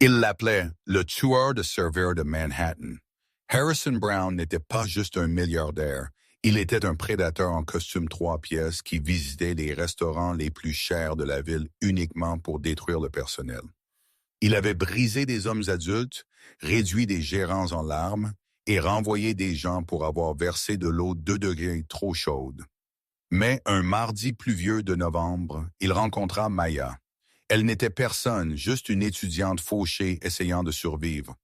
Il l'appelait le tueur de serveurs de Manhattan. Harrison Brown n'était pas juste un milliardaire, il était un prédateur en costume 3 pièces qui visitait les restaurants les plus chers de la ville uniquement pour détruire le personnel. Il avait brisé des hommes adultes, réduit des gérants en larmes et renvoyé des gens pour avoir versé de l'eau 2 degrés trop chaude. Mais un mardi pluvieux de novembre, il rencontra Maya. Elle n'était personne, juste une étudiante fauchée essayant de survivre.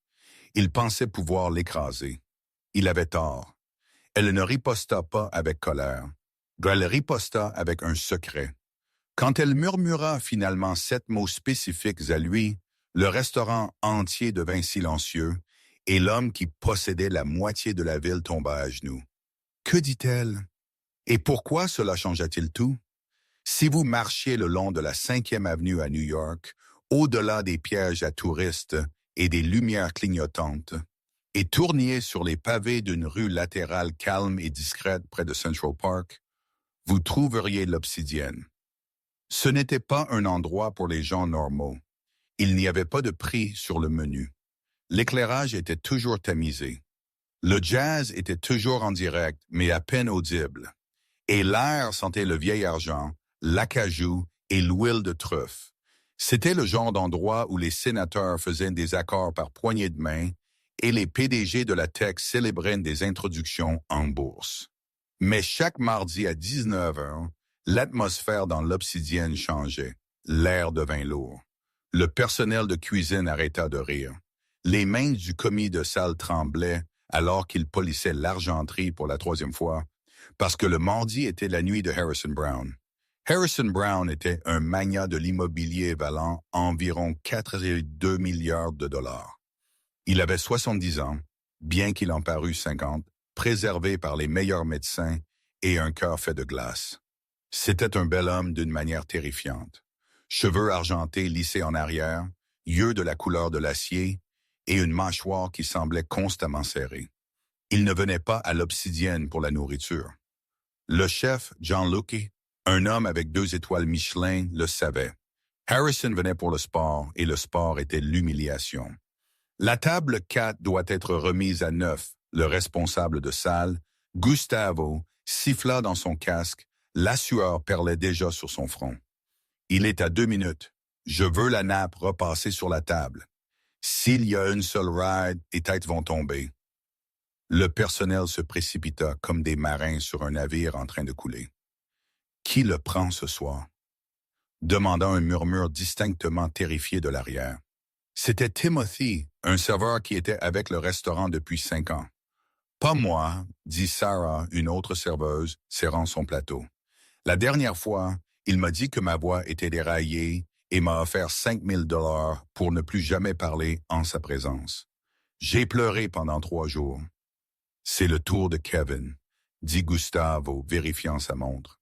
Il pensait pouvoir l'écraser. Il avait tort. Elle ne riposta pas avec colère. Elle riposta avec un secret. Quand elle murmura finalement 7 mots spécifiques à lui, le restaurant entier devint silencieux et l'homme qui possédait la moitié de la ville tomba à genoux. Que dit-elle? Et pourquoi cela changea-t-il tout? Si vous marchiez le long de la 5e avenue à New York, au-delà des pièges à touristes et des lumières clignotantes, et tourniez sur les pavés d'une rue latérale calme et discrète près de Central Park, vous trouveriez l'Obsidienne. Ce n'était pas un endroit pour les gens normaux. Il n'y avait pas de prix sur le menu. L'éclairage était toujours tamisé. Le jazz était toujours en direct, mais à peine audible. Et l'air sentait le vieil argent, l'acajou et l'huile de truffe. C'était le genre d'endroit où les sénateurs faisaient des accords par poignée de main et les PDG de la tech célébraient des introductions en bourse. Mais chaque mardi à 19h, l'atmosphère dans l'Obsidienne changeait. L'air devint lourd. Le personnel de cuisine arrêta de rire. Les mains du commis de salle tremblaient alors qu'il polissait l'argenterie pour la 3e fois, parce que le mardi était la nuit de Harrison Brown. Harrison Brown était un magnat de l'immobilier valant environ 4,2 milliards de dollars. Il avait 70 ans, bien qu'il en parût 50, préservé par les meilleurs médecins et un cœur fait de glace. C'était un bel homme d'une manière terrifiante. Cheveux argentés lissés en arrière, yeux de la couleur de l'acier et une mâchoire qui semblait constamment serrée. Il ne venait pas à l'Obsidienne pour la nourriture. Le chef, John Lucke, un homme avec 2 étoiles Michelin, le savait. Harrison venait pour le sport et le sport était l'humiliation. La table 4 doit être remise à 9. Le responsable de salle, Gustavo, siffla dans son casque. La sueur perlait déjà sur son front. Il est à 2 minutes. Je veux la nappe repassée sur la table. S'il y a une seule ride, les têtes vont tomber. Le personnel se précipita comme des marins sur un navire en train de couler. Qui le prend ce soir? Demanda un murmure distinctement terrifié de l'arrière. C'était Timothy, un serveur qui était avec le restaurant depuis 5 ans. Pas moi, dit Sarah, une autre serveuse, serrant son plateau. La dernière fois, il m'a dit que ma voix était déraillée et m'a offert 5 000 $ pour ne plus jamais parler en sa présence. J'ai pleuré pendant 3 jours. C'est le tour de Kevin, dit Gustavo, vérifiant sa montre.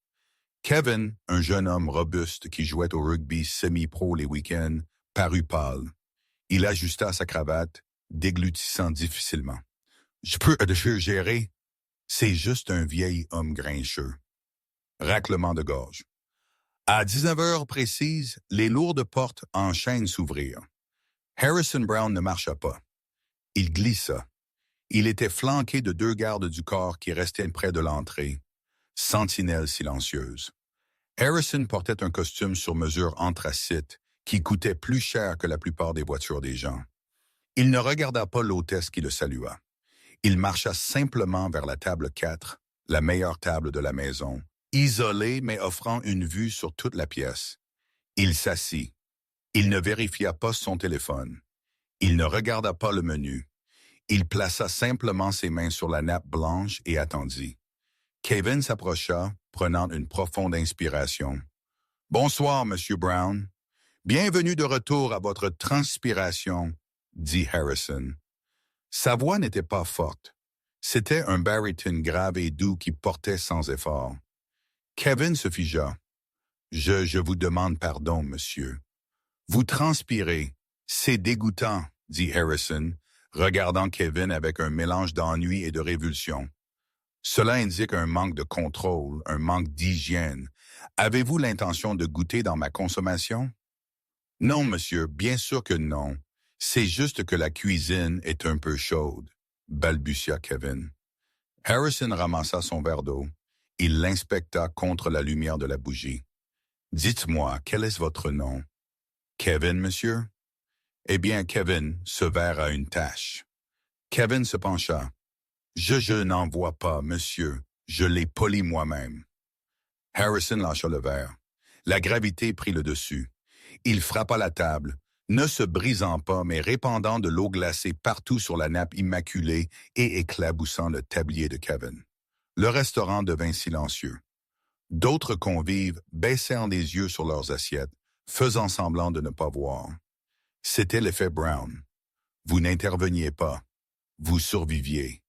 Kevin, un jeune homme robuste qui jouait au rugby semi-pro les week-ends, parut pâle. Il ajusta sa cravate, déglutissant difficilement. « Je peux gérer. C'est juste un vieil homme grincheux. » Raclement de gorge. À 19h précises, les lourdes portes en chaîne s'ouvrirent. Harrison Brown ne marcha pas. Il glissa. Il était flanqué de 2 gardes du corps qui restaient près de l'entrée, sentinelles silencieuses. Harrison portait un costume sur mesure anthracite qui coûtait plus cher que la plupart des voitures des gens. Il ne regarda pas l'hôtesse qui le salua. Il marcha simplement vers la table 4, la meilleure table de la maison, isolée mais offrant une vue sur toute la pièce. Il s'assit. Il ne vérifia pas son téléphone. Il ne regarda pas le menu. Il plaça simplement ses mains sur la nappe blanche et attendit. Kevin s'approcha, prenant une profonde inspiration. « Bonsoir, Monsieur Brown. Bienvenue de retour à votre transpiration, » dit Harrison. Sa voix n'était pas forte. C'était un baryton grave et doux qui portait sans effort. Kevin se figea. « Je vous demande pardon, monsieur. »« Vous transpirez. C'est dégoûtant, » dit Harrison, regardant Kevin avec un mélange d'ennui et de révulsion. « Cela indique un manque de contrôle, un manque d'hygiène. Avez-vous l'intention de goûter dans ma consommation? »« Non, monsieur, bien sûr que non. C'est juste que la cuisine est un peu chaude, balbutia Kevin. Harrison ramassa son verre d'eau. Il l'inspecta contre la lumière de la bougie. Dites-moi, quel est votre nom? Kevin, monsieur? Eh bien, Kevin, ce verre a une tache. Kevin se pencha. Je n'en vois pas, monsieur. Je l'ai poli moi-même. Harrison lâcha le verre. La gravité prit le dessus. Il frappa la table, ne se brisant pas, mais répandant de l'eau glacée partout sur la nappe immaculée et éclaboussant le tablier de Kevin. Le restaurant devint silencieux. D'autres convives baissèrent les yeux sur leurs assiettes, faisant semblant de ne pas voir. C'était l'effet Brown. Vous n'interveniez pas. Vous surviviez.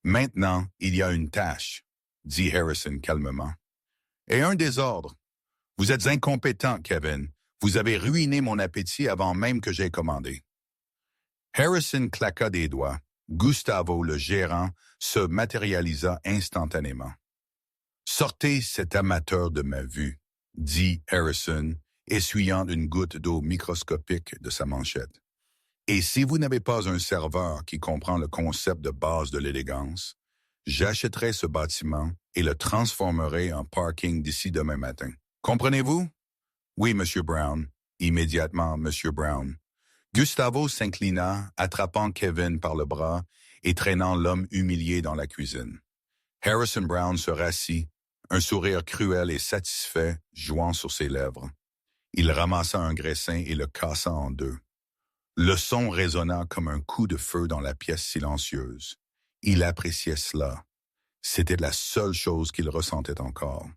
Maintenant, il y a une tâche, dit Harrison calmement. Et un désordre. Vous êtes incompétent, Kevin. Vous avez ruiné mon appétit avant même que j'aie commandé. Harrison claqua des doigts. Gustavo, le gérant, se matérialisa instantanément. Sortez cet amateur de ma vue, dit Harrison, essuyant une goutte d'eau microscopique de sa manchette. Et si vous n'avez pas un serveur qui comprend le concept de base de l'élégance, j'achèterai ce bâtiment et le transformerai en parking d'ici demain matin. Comprenez-vous? Oui, Monsieur Brown. Immédiatement, Monsieur Brown. Gustavo s'inclina, attrapant Kevin par le bras et traînant l'homme humilié dans la cuisine. Harrison Brown se rassit, un sourire cruel et satisfait jouant sur ses lèvres. Il ramassa un graissin et le cassa en deux. Le son résonna comme un coup de feu dans la pièce silencieuse. Il appréciait cela. C'était la seule chose qu'il ressentait encore.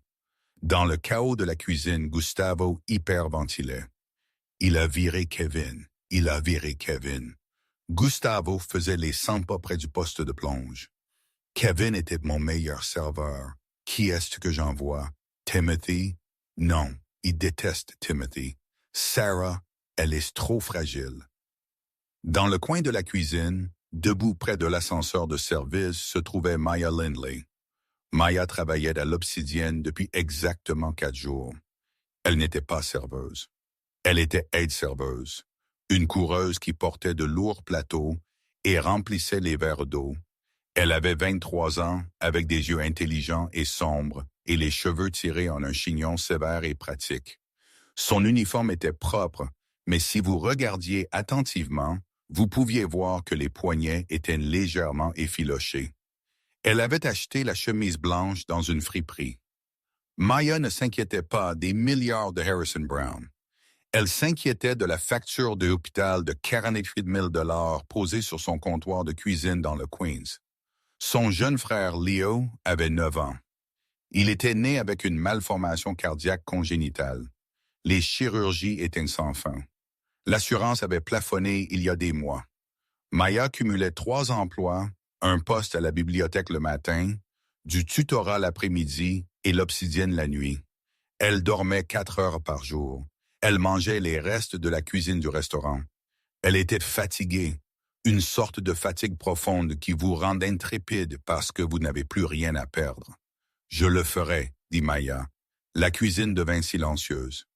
Dans le chaos de la cuisine, Gustavo hyperventilait. Il a viré Kevin. Il a viré Kevin. Gustavo faisait les 100 pas près du poste de plonge. Kevin était mon meilleur serveur. Qui est-ce que j'envoie? Timothy? Non, il déteste Timothy. Sarah, elle est trop fragile. Dans le coin de la cuisine, debout près de l'ascenseur de service, se trouvait Maya Lindley. Maya travaillait à l'Obsidienne depuis exactement 4 jours. Elle n'était pas serveuse. Elle était aide-serveuse, une coureuse qui portait de lourds plateaux et remplissait les verres d'eau. Elle avait 23 ans, avec des yeux intelligents et sombres, et les cheveux tirés en un chignon sévère et pratique. Son uniforme était propre, mais si vous regardiez attentivement, vous pouviez voir que les poignets étaient légèrement effilochés. Elle avait acheté la chemise blanche dans une friperie. Maya ne s'inquiétait pas des milliards de Harrison Brown. Elle s'inquiétait de la facture de l'hôpital de 48 000 $ posée sur son comptoir de cuisine dans le Queens. Son jeune frère Leo avait 9 ans. Il était né avec une malformation cardiaque congénitale. Les chirurgies étaient sans fin. L'assurance avait plafonné il y a des mois. Maya cumulait 3 emplois, un poste à la bibliothèque le matin, du tutorat l'après-midi et l'obsidienne la nuit. Elle dormait 4 heures par jour. Elle mangeait les restes de la cuisine du restaurant. Elle était fatiguée, une sorte de fatigue profonde qui vous rend intrépide parce que vous n'avez plus rien à perdre. « Je le ferai », dit Maya. La cuisine devint silencieuse.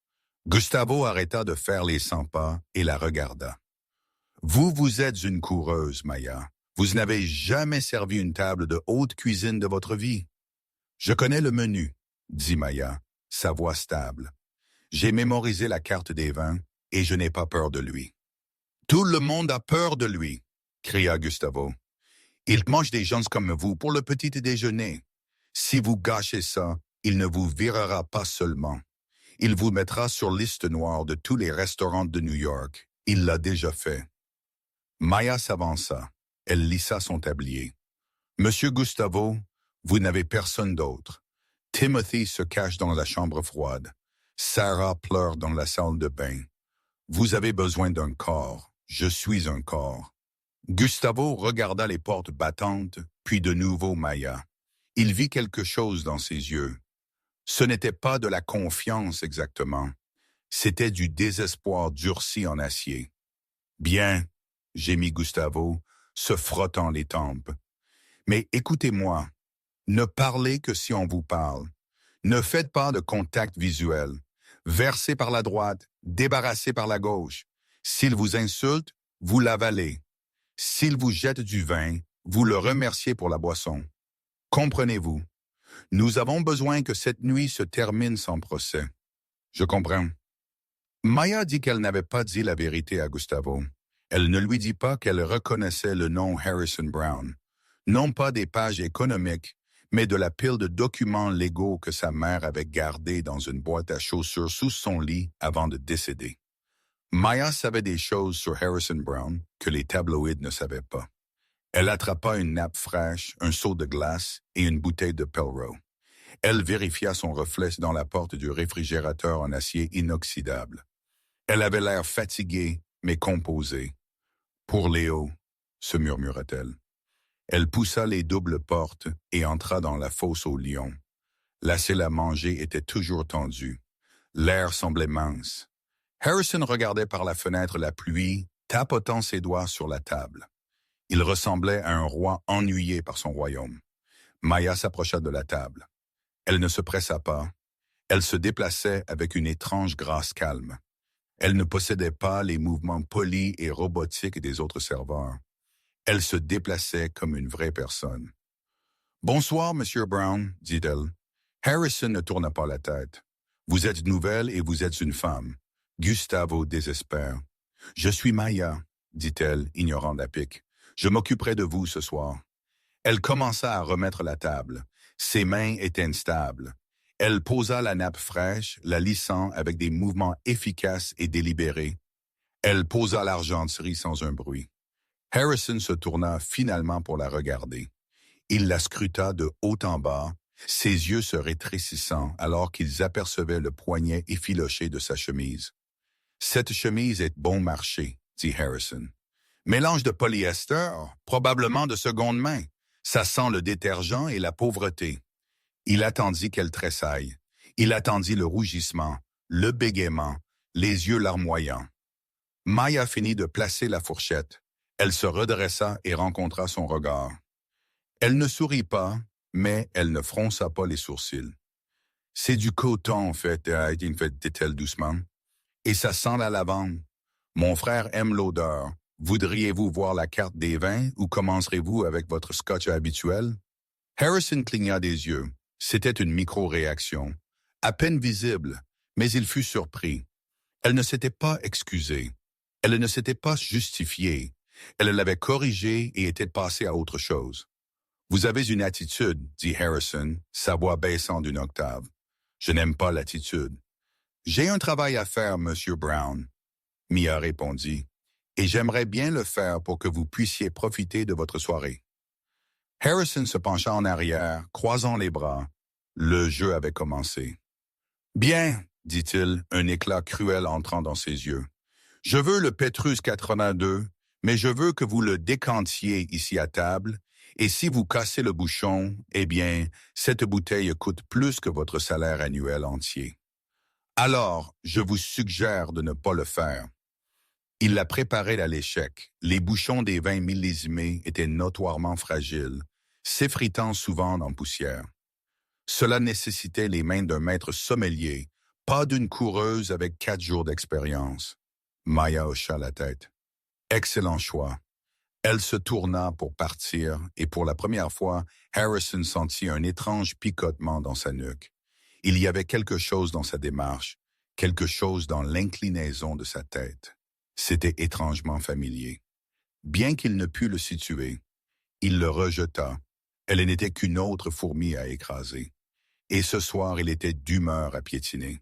Gustavo arrêta de faire les 100 pas et la regarda. « Vous êtes une coureuse, Maya. Vous n'avez jamais servi une table de haute cuisine de votre vie. »« Je connais le menu, » dit Maya, sa voix stable. « J'ai mémorisé la carte des vins et je n'ai pas peur de lui. »« Tout le monde a peur de lui, » cria Gustavo. « Il mange des gens comme vous pour le petit déjeuner. Si vous gâchez ça, il ne vous virera pas seulement. Il vous mettra sur liste noire de tous les restaurants de New York. Il l'a déjà fait. » Maya s'avança. Elle lissa son tablier. « Monsieur Gustavo, vous n'avez personne d'autre. Timothy se cache dans la chambre froide. Sarah pleure dans la salle de bain. Vous avez besoin d'un corps. Je suis un corps. » Gustavo regarda les portes battantes, puis de nouveau Maya. Il vit quelque chose dans ses yeux. Ce n'était pas de la confiance exactement. C'était du désespoir durci en acier. « Bien, » gémit Gustavo, se frottant les tempes. « Mais écoutez-moi, ne parlez que si on vous parle. Ne faites pas de contact visuel. Versez par la droite, débarrassez par la gauche. S'il vous insulte, vous l'avalez. S'il vous jette du vin, vous le remerciez pour la boisson. Comprenez-vous? Nous avons besoin que cette nuit se termine sans procès. Je comprends. Maya dit qu'elle n'avait pas dit la vérité à Gustavo. Elle ne lui dit pas qu'elle reconnaissait le nom Harrison Brown, non pas des pages économiques, mais de la pile de documents légaux que sa mère avait gardés dans une boîte à chaussures sous son lit avant de décéder. Maya savait des choses sur Harrison Brown que les tabloïds ne savaient pas. Elle attrapa une nappe fraîche, un seau de glace et une bouteille de Pellereau. Elle vérifia son reflet dans la porte du réfrigérateur en acier inoxydable. Elle avait l'air fatiguée, mais composée. « Pour Léo », se murmura-t-elle. Elle poussa les doubles portes et entra dans la fosse aux lions. La selle à manger était toujours tendue. L'air semblait mince. Harrison regardait par la fenêtre la pluie, tapotant ses doigts sur la table. Il ressemblait à un roi ennuyé par son royaume. Maya s'approcha de la table. Elle ne se pressa pas. Elle se déplaçait avec une étrange grâce calme. Elle ne possédait pas les mouvements polis et robotiques des autres serveurs. Elle se déplaçait comme une vraie personne. « Bonsoir, Monsieur Brown, dit-elle. Harrison ne tourna pas la tête. « Vous êtes nouvelle et vous êtes une femme. » Gustavo désespère. « Je suis Maya, dit-elle, ignorant la pique. « Je m'occuperai de vous ce soir. » Elle commença à remettre la table. Ses mains étaient instables. Elle posa la nappe fraîche, la lissant avec des mouvements efficaces et délibérés. Elle posa l'argenterie sans un bruit. Harrison se tourna finalement pour la regarder. Il la scruta de haut en bas, ses yeux se rétrécissant alors qu'ils apercevaient le poignet effiloché de sa chemise. « Cette chemise est bon marché, » dit Harrison. « Mélange de polyester, probablement de seconde main. Ça sent le détergent et la pauvreté. » Il attendit qu'elle tressaille. Il attendit le rougissement, le bégaiement, les yeux larmoyants. Maya finit de placer la fourchette. Elle se redressa et rencontra son regard. Elle ne sourit pas, mais elle ne fronça pas les sourcils. « C'est du coton, en fait, dit-elle doucement. Et ça sent la lavande. Mon frère aime l'odeur. Voudriez-vous voir la carte des vins ou commencerez-vous avec votre scotch habituel? » Harrison cligna des yeux. C'était une micro-réaction, à peine visible, mais il fut surpris. Elle ne s'était pas excusée. Elle ne s'était pas justifiée. Elle l'avait corrigé et était passée à autre chose. « Vous avez une attitude, » dit Harrison, sa voix baissant d'une octave. « Je n'aime pas l'attitude. »« J'ai un travail à faire, Monsieur Brown, » Mia répondit, « et j'aimerais bien le faire pour que vous puissiez profiter de votre soirée. » Harrison se pencha en arrière, croisant les bras. Le jeu avait commencé. « Bien, » dit-il, un éclat cruel entrant dans ses yeux. « Je veux le Petrus 82, mais je veux que vous le décantiez ici à table, et si vous cassez le bouchon, eh bien, cette bouteille coûte plus que votre salaire annuel entier. Alors, je vous suggère de ne pas le faire. » Il la préparait à l'échec. Les bouchons des vins millésimés étaient notoirement fragiles, s'effritant souvent en poussière. Cela nécessitait les mains d'un maître sommelier, pas d'une coureuse avec 4 jours d'expérience. Maya hocha la tête. Excellent choix. Elle se tourna pour partir et pour la première fois, Harrison sentit un étrange picotement dans sa nuque. Il y avait quelque chose dans sa démarche, quelque chose dans l'inclinaison de sa tête. C'était étrangement familier. Bien qu'il ne pût le situer, il le rejeta. Elle n'était qu'une autre fourmi à écraser. Et ce soir, il était d'humeur à piétiner.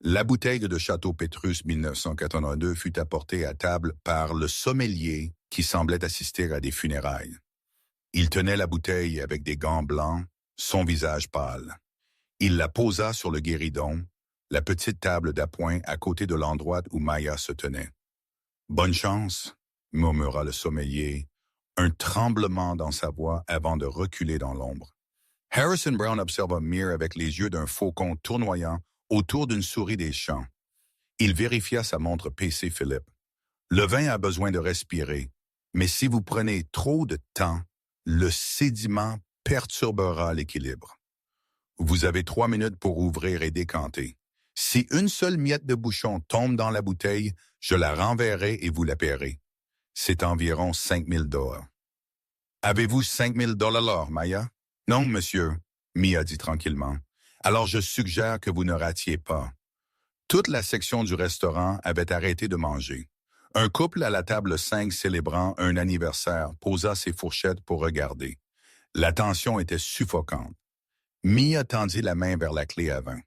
La bouteille de Château Pétrus 1982 fut apportée à table par le sommelier qui semblait assister à des funérailles. Il tenait la bouteille avec des gants blancs, son visage pâle. Il la posa sur le guéridon, la petite table d'appoint à côté de l'endroit où Maya se tenait. « Bonne chance », murmura le sommelier, un tremblement dans sa voix avant de reculer dans l'ombre. Harrison Brown observa Mire avec les yeux d'un faucon tournoyant autour d'une souris des champs. Il vérifia sa montre PC Philippe. « Le vin a besoin de respirer, mais si vous prenez trop de temps, le sédiment perturbera l'équilibre. Vous avez 3 minutes pour ouvrir et décanter. Si une seule miette de bouchon tombe dans la bouteille, je la renverrai et vous la paierez. C'est environ 5 000 $. Avez-vous 5 000 $, Maya? Non, monsieur, Mia dit tranquillement. Alors je suggère que vous ne ratiez pas. Toute la section du restaurant avait arrêté de manger. Un couple à la table 5 célébrant un anniversaire posa ses fourchettes pour regarder. La tension était suffocante. Mia tendit la main vers la clé à vin.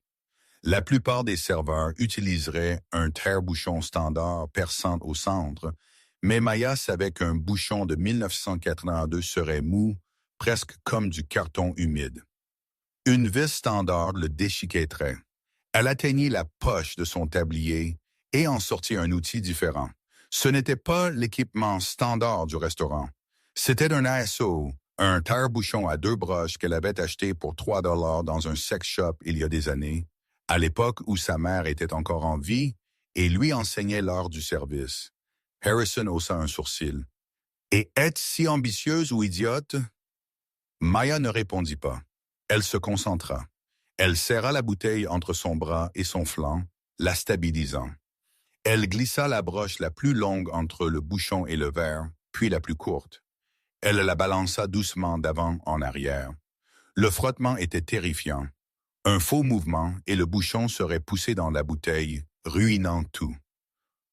La plupart des serveurs utiliseraient un tire-bouchon standard perçant au centre, mais Maya savait qu'un bouchon de 1982 serait mou, presque comme du carton humide. Une vis standard le déchiquetterait. Elle atteignit la poche de son tablier et en sortit un outil différent. Ce n'était pas l'équipement standard du restaurant. C'était un ASO, un tire-bouchon à 2 broches qu'elle avait acheté pour 3 $ dans un sex shop il y a des années, à l'époque où sa mère était encore en vie et lui enseignait l'art du service. Harrison haussa un sourcil. « Et êtes si ambitieuse ou idiote? » Maya ne répondit pas. Elle se concentra. Elle serra la bouteille entre son bras et son flanc, la stabilisant. Elle glissa la broche la plus longue entre le bouchon et le verre, puis la plus courte. Elle la balança doucement d'avant en arrière. Le frottement était terrifiant. Un faux mouvement et le bouchon serait poussé dans la bouteille, ruinant tout.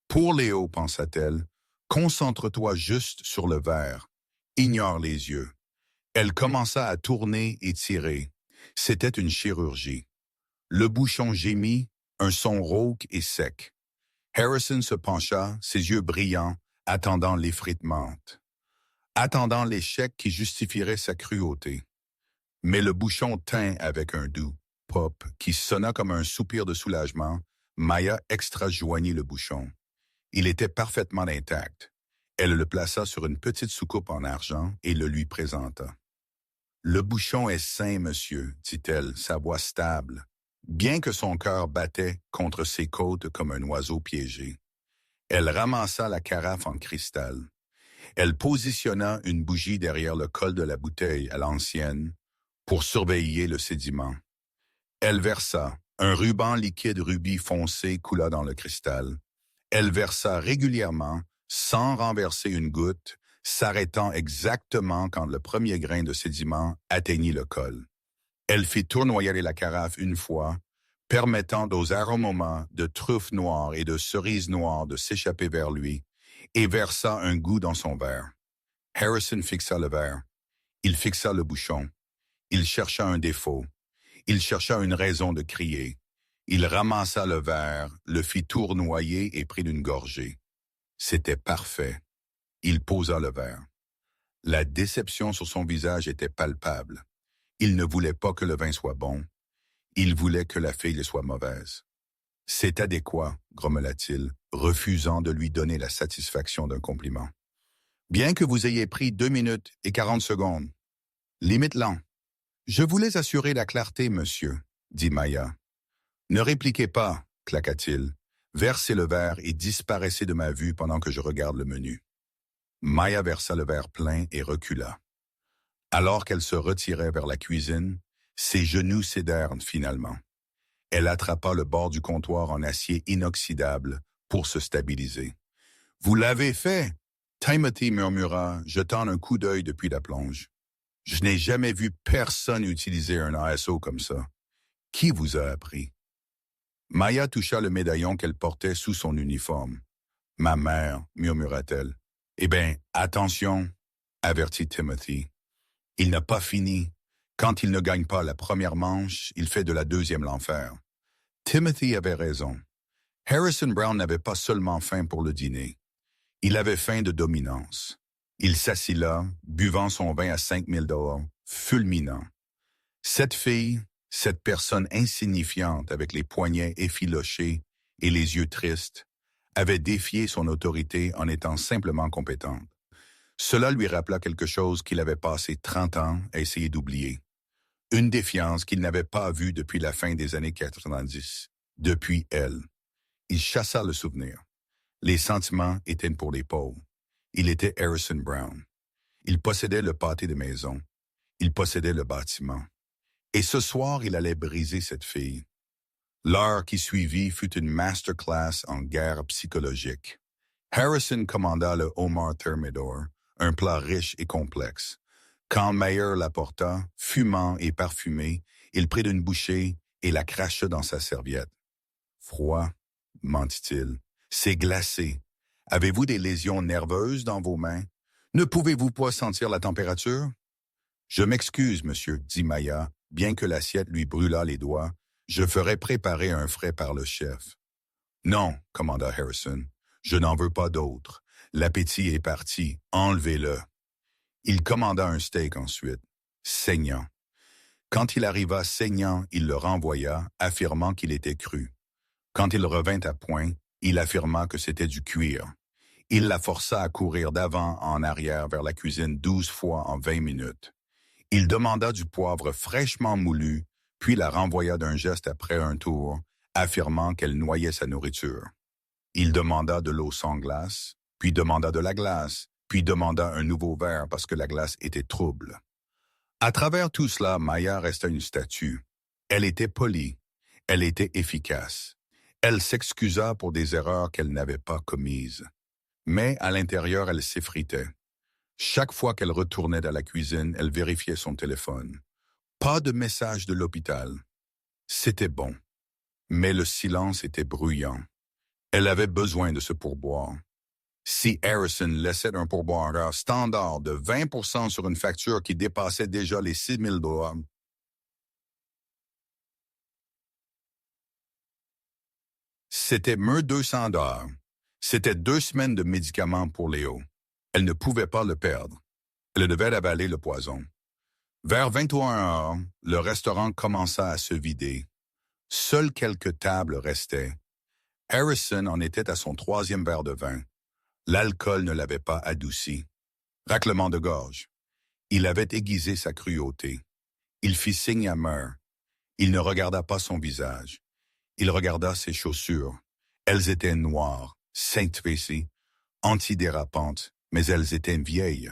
Pour Léo, pensa-t-elle, concentre-toi juste sur le verre. Ignore les yeux. Elle commença à tourner et tirer. C'était une chirurgie. Le bouchon gémit, un son rauque et sec. Harrison se pencha, ses yeux brillants, attendant l'effritement. Attendant l'échec qui justifierait sa cruauté. Mais le bouchon tint avec un doux pop qui sonna comme un soupir de soulagement. Maya extrajoignit le bouchon. Il était parfaitement intact. Elle le plaça sur une petite soucoupe en argent et le lui présenta. « Le bouchon est sain, monsieur, dit-elle, sa voix stable, bien que son cœur battait contre ses côtes comme un oiseau piégé. Elle ramassa la carafe en cristal. Elle positionna une bougie derrière le col de la bouteille à l'ancienne pour surveiller le sédiment. Elle versa. Un ruban liquide rubis foncé coula dans le cristal. Elle versa régulièrement, sans renverser une goutte, s'arrêtant exactement quand le premier grain de sédiment atteignit le col. Elle fit tournoyer la carafe une fois, permettant aux aromas de truffes noires et de cerises noires de s'échapper vers lui, et versa un goût dans son verre. Harrison fixa le verre. Il fixa le bouchon. Il chercha un défaut. Il chercha une raison de crier. Il ramassa le verre, le fit tournoyer et prit une gorgée. C'était parfait. Il posa le verre. La déception sur son visage était palpable. Il ne voulait pas que le vin soit bon. Il voulait que la fille soit mauvaise. « C'est adéquat, grommela-t-il, refusant de lui donner la satisfaction d'un compliment. « Bien que vous ayez pris 2 minutes et 40 secondes. Limite lent. Je voulais assurer la clarté, monsieur, dit Maya. Ne répliquez pas, claqua-t-il. Versez le verre et disparaissez de ma vue pendant que je regarde le menu. Maya versa le verre plein et recula. Alors qu'elle se retirait vers la cuisine, ses genoux cédèrent finalement. Elle attrapa le bord du comptoir en acier inoxydable pour se stabiliser. « Vous l'avez fait !» Timothy murmura, jetant un coup d'œil depuis la plonge. « Je n'ai jamais vu personne utiliser un ASO comme ça. Qui vous a appris? » Maya toucha le médaillon qu'elle portait sous son uniforme. « Ma mère, murmura-t-elle. « Eh bien, attention, avertit Timothy. Il n'a pas fini. Quand il ne gagne pas la première manche, il fait de la deuxième l'enfer. » Timothy avait raison. Harrison Brown n'avait pas seulement faim pour le dîner. Il avait faim de dominance. Il s'assit là, buvant son vin à 5 000 $, fulminant. Cette fille, cette personne insignifiante avec les poignets effilochés et les yeux tristes, avait défié son autorité en étant simplement compétente. Cela lui rappela quelque chose qu'il avait passé 30 ans à essayer d'oublier. Une défiance qu'il n'avait pas vue depuis la fin des années 90, depuis elle. Il chassa le souvenir. Les sentiments étaient pour les pauvres. Il était Harrison Brown. Il possédait le pâté de maison. Il possédait le bâtiment. Et ce soir, il allait briser cette fille. L'heure qui suivit fut une masterclass en guerre psychologique. Harrison commanda le homard thermidor, un plat riche et complexe. Quand Meyer l'apporta, fumant et parfumé, il prit une bouchée et la cracha dans sa serviette. Froid, mentit-il. C'est glacé. Avez-vous des lésions nerveuses dans vos mains? Ne pouvez-vous pas sentir la température? Je m'excuse, monsieur, dit Maya, bien que l'assiette lui brûlât les doigts. Je ferai préparer un frais par le chef. Non, commanda Harrison. Je n'en veux pas d'autre. L'appétit est parti. Enlevez-le. Il commanda un steak ensuite, saignant. Quand il arriva saignant, il le renvoya, affirmant qu'il était cru. Quand il revint à point, il affirma que c'était du cuir. Il la força à courir d'avant en arrière vers la cuisine 12 fois en 20 minutes. Il demanda du poivre fraîchement moulu, puis la renvoya d'un geste après un tour, affirmant qu'elle noyait sa nourriture. Il demanda de l'eau sans glace, puis demanda de la glace, puis demanda un nouveau verre parce que la glace était trouble. À travers tout cela, Maya resta une statue. Elle était polie, elle était efficace. Elle s'excusa pour des erreurs qu'elle n'avait pas commises. Mais à l'intérieur, elle s'effritait. Chaque fois qu'elle retournait dans la cuisine, elle vérifiait son téléphone. Pas de message de l'hôpital. C'était bon. Mais le silence était bruyant. Elle avait besoin de ce pourboire. Si Harrison laissait un pourboire standard de 20% sur une facture qui dépassait déjà les $6,000, c'était $200. C'était 2 semaines de médicaments pour Léo. Elle ne pouvait pas le perdre. Elle devait avaler le poison. Vers 21 heures, le restaurant commença à se vider. Seules quelques tables restaient. Harrison en était à son 3e verre de vin. L'alcool ne l'avait pas adouci. Raclement de gorge. Il avait aiguisé sa cruauté. Il fit signe à Meur. Il ne regarda pas son visage. Il regarda ses chaussures. Elles étaient noires, sainte-fessées, antidérapantes, mais elles étaient vieilles.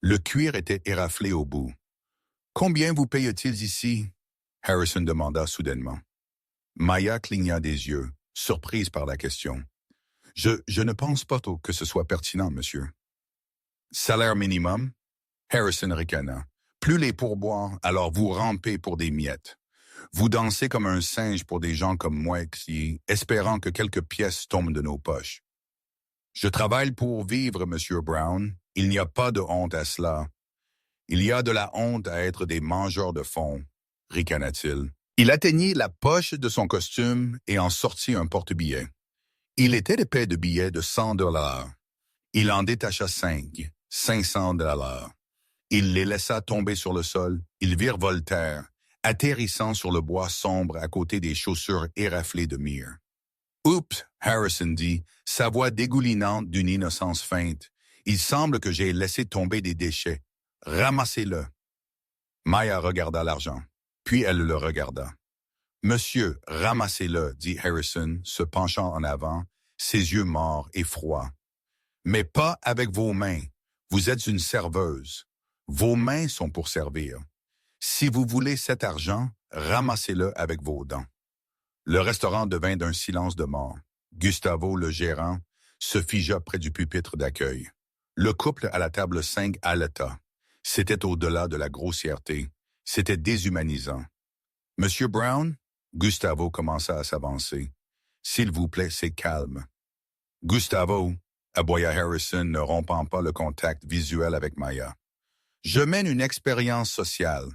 Le cuir était éraflé au bout. « Combien vous paye-t-il ici? » Harrison demanda soudainement. Maya cligna des yeux, surprise par la question. « Je ne pense pas que ce soit pertinent, monsieur. » « Salaire minimum? » Harrison ricana. « Plus les pourboires, alors vous rampez pour des miettes. Vous dansez comme un singe pour des gens comme moi qui, espérant que quelques pièces tombent de nos poches. Je travaille pour vivre, monsieur Brown. Il n'y a pas de honte à cela. Il y a de la honte à être des mangeurs de fond, ricana-t-il. Il atteignit la poche de son costume et en sortit un porte-billets. Il était épais de billets de $100. Il en détacha 5, $500. Il les laissa tomber sur le sol, ils virevoltèrent, atterrissant sur le bois sombre à côté des chaussures éraflées de mire. « Oups !» Harrison dit, sa voix dégoulinante d'une innocence feinte. « Il semble que j'ai laissé tomber des déchets. Ramassez-le. » Maya regarda l'argent, puis elle le regarda. « Monsieur, ramassez-le, » dit Harrison, se penchant en avant, ses yeux morts et froids. « Mais pas avec vos mains. Vous êtes une serveuse. Vos mains sont pour servir. Si vous voulez cet argent, ramassez-le avec vos dents. » Le restaurant devint d'un silence de mort. Gustavo, le gérant, se figea près du pupitre d'accueil. Le couple à la table 5 haleta. C'était au-delà de la grossièreté. C'était déshumanisant. « Monsieur Brown? » Gustavo commença à s'avancer. « S'il vous plaît, c'est calme. »« Gustavo, » aboya Harrison, ne rompant pas le contact visuel avec Maya. « Je mène une expérience sociale.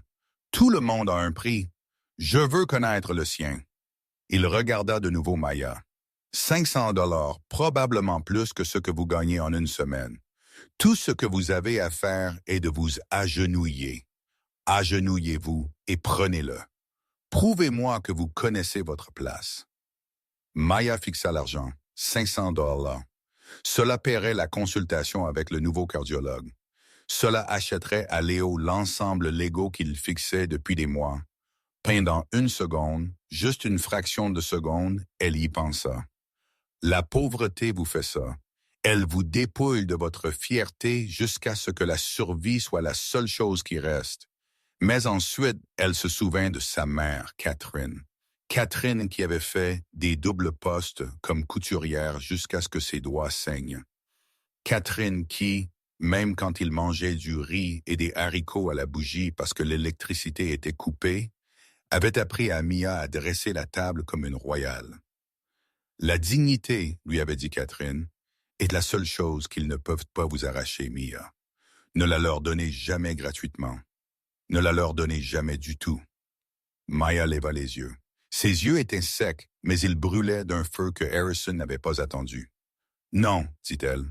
Tout le monde a un prix. Je veux connaître le sien. » Il regarda de nouveau Maya. « $500, probablement plus que ce que vous gagnez en une semaine. Tout ce que vous avez à faire est de vous agenouiller. Agenouillez-vous et prenez-le. Prouvez-moi que vous connaissez votre place. » Maya fixa l'argent, $500. Cela paierait la consultation avec le nouveau cardiologue. Cela achèterait à Léo l'ensemble légaux qu'il fixait depuis des mois. Pendant une seconde, juste une fraction de seconde, elle y pensa. La pauvreté vous fait ça. Elle vous dépouille de votre fierté jusqu'à ce que la survie soit la seule chose qui reste. Mais ensuite, elle se souvint de sa mère, Catherine. Catherine qui avait fait des doubles postes comme couturière jusqu'à ce que ses doigts saignent. Catherine qui, même quand il mangeait du riz et des haricots à la bougie parce que l'électricité était coupée, avait appris à Mia à dresser la table comme une royale. La dignité, lui avait dit Catherine, est la seule chose qu'ils ne peuvent pas vous arracher, Mia. Ne la leur donnez jamais gratuitement. Ne la leur donnez jamais du tout. Maya leva les yeux. Ses yeux étaient secs, mais ils brûlaient d'un feu que Harrison n'avait pas attendu. « Non, dit-elle. »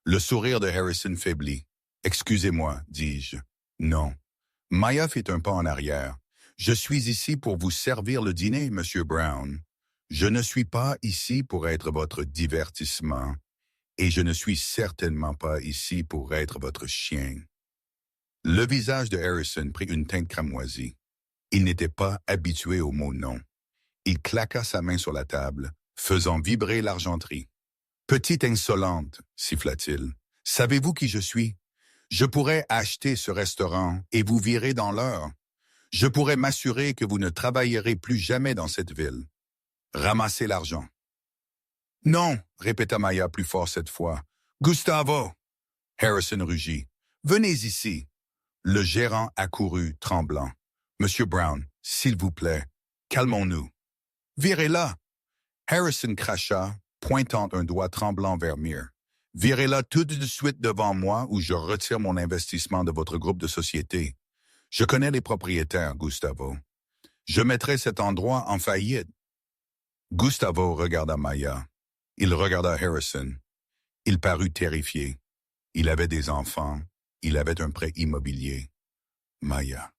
Le sourire de Harrison faiblit. « Excusez-moi, dis-je. »« Non. » Maya fit un pas en arrière. « Je suis ici pour vous servir le dîner, Monsieur Brown. Je ne suis pas ici pour être votre divertissement, et je ne suis certainement pas ici pour être votre chien. » Le visage de Harrison prit une teinte cramoisie. Il n'était pas habitué au mot « non ». Il claqua sa main sur la table, faisant vibrer l'argenterie. « Petite insolente, siffla-t-il, savez-vous qui je suis? Je pourrais acheter ce restaurant et vous virer dans l'heure. Je pourrais m'assurer que vous ne travaillerez plus jamais dans cette ville. Ramassez l'argent. »« Non, répéta Maya plus fort cette fois. Gustavo! » Harrison rugit. « Venez ici. » Le gérant accourut, tremblant. « Monsieur Brown, s'il vous plaît, calmons-nous. »« Virez-la! » Harrison cracha, pointant un doigt tremblant vers Mir. « Virez-la tout de suite devant moi ou je retire mon investissement de votre groupe de société. Je connais les propriétaires, Gustavo. Je mettrai cet endroit en faillite. » Gustavo regarda Maya. Il regarda Harrison. Il parut terrifié. Il avait des enfants. Il avait un prêt immobilier. « Maya, »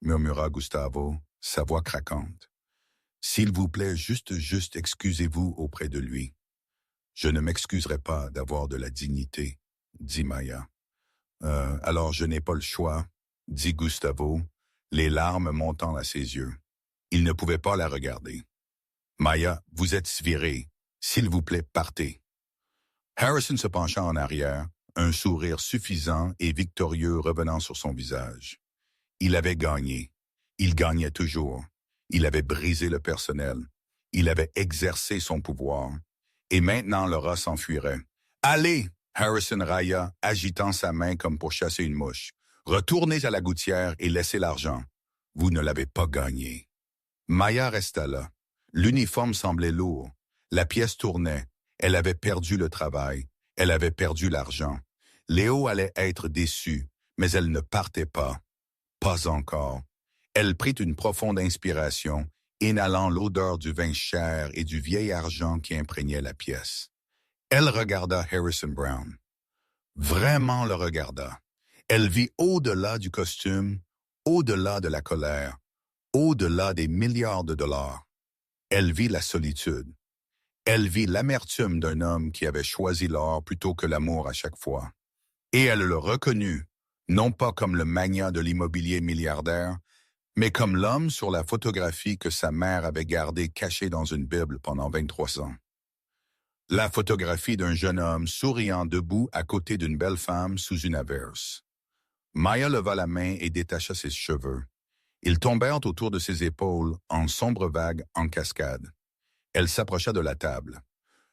murmura Gustavo, sa voix craquante. « S'il vous plaît, juste excusez-vous auprès de lui. »« Je ne m'excuserai pas d'avoir de la dignité, » dit Maya. « Alors je n'ai pas le choix, » dit Gustavo, les larmes montant à ses yeux. Il ne pouvait pas la regarder. « Maya, vous êtes virée. S'il vous plaît, partez. » Harrison se pencha en arrière, un sourire suffisant et victorieux revenant sur son visage. Il avait gagné. Il gagnait toujours. Il avait brisé le personnel. Il avait exercé son pouvoir. Et maintenant le rat s'enfuirait. « Allez! » Harrison railla, agitant sa main comme pour chasser une mouche. « Retournez à la gouttière et laissez l'argent. Vous ne l'avez pas gagné. » Maya resta là. L'uniforme semblait lourd. La pièce tournait. Elle avait perdu le travail. Elle avait perdu l'argent. Léo allait être déçue, mais elle ne partait pas. Pas encore. Elle prit une profonde inspiration, inhalant l'odeur du vin cher et du vieil argent qui imprégnait la pièce. Elle regarda Harrison Brown. Vraiment le regarda. Elle vit au-delà du costume, au-delà de la colère, au-delà des milliards de dollars. Elle vit la solitude. Elle vit l'amertume d'un homme qui avait choisi l'or plutôt que l'amour à chaque fois. Et elle le reconnut, non pas comme le magnat de l'immobilier milliardaire, mais comme l'homme sur la photographie que sa mère avait gardée cachée dans une Bible pendant 23 ans. La photographie d'un jeune homme souriant debout à côté d'une belle femme sous une averse. Maya leva la main et détacha ses cheveux. Ils tombèrent autour de ses épaules en sombres vagues en cascade. Elle s'approcha de la table.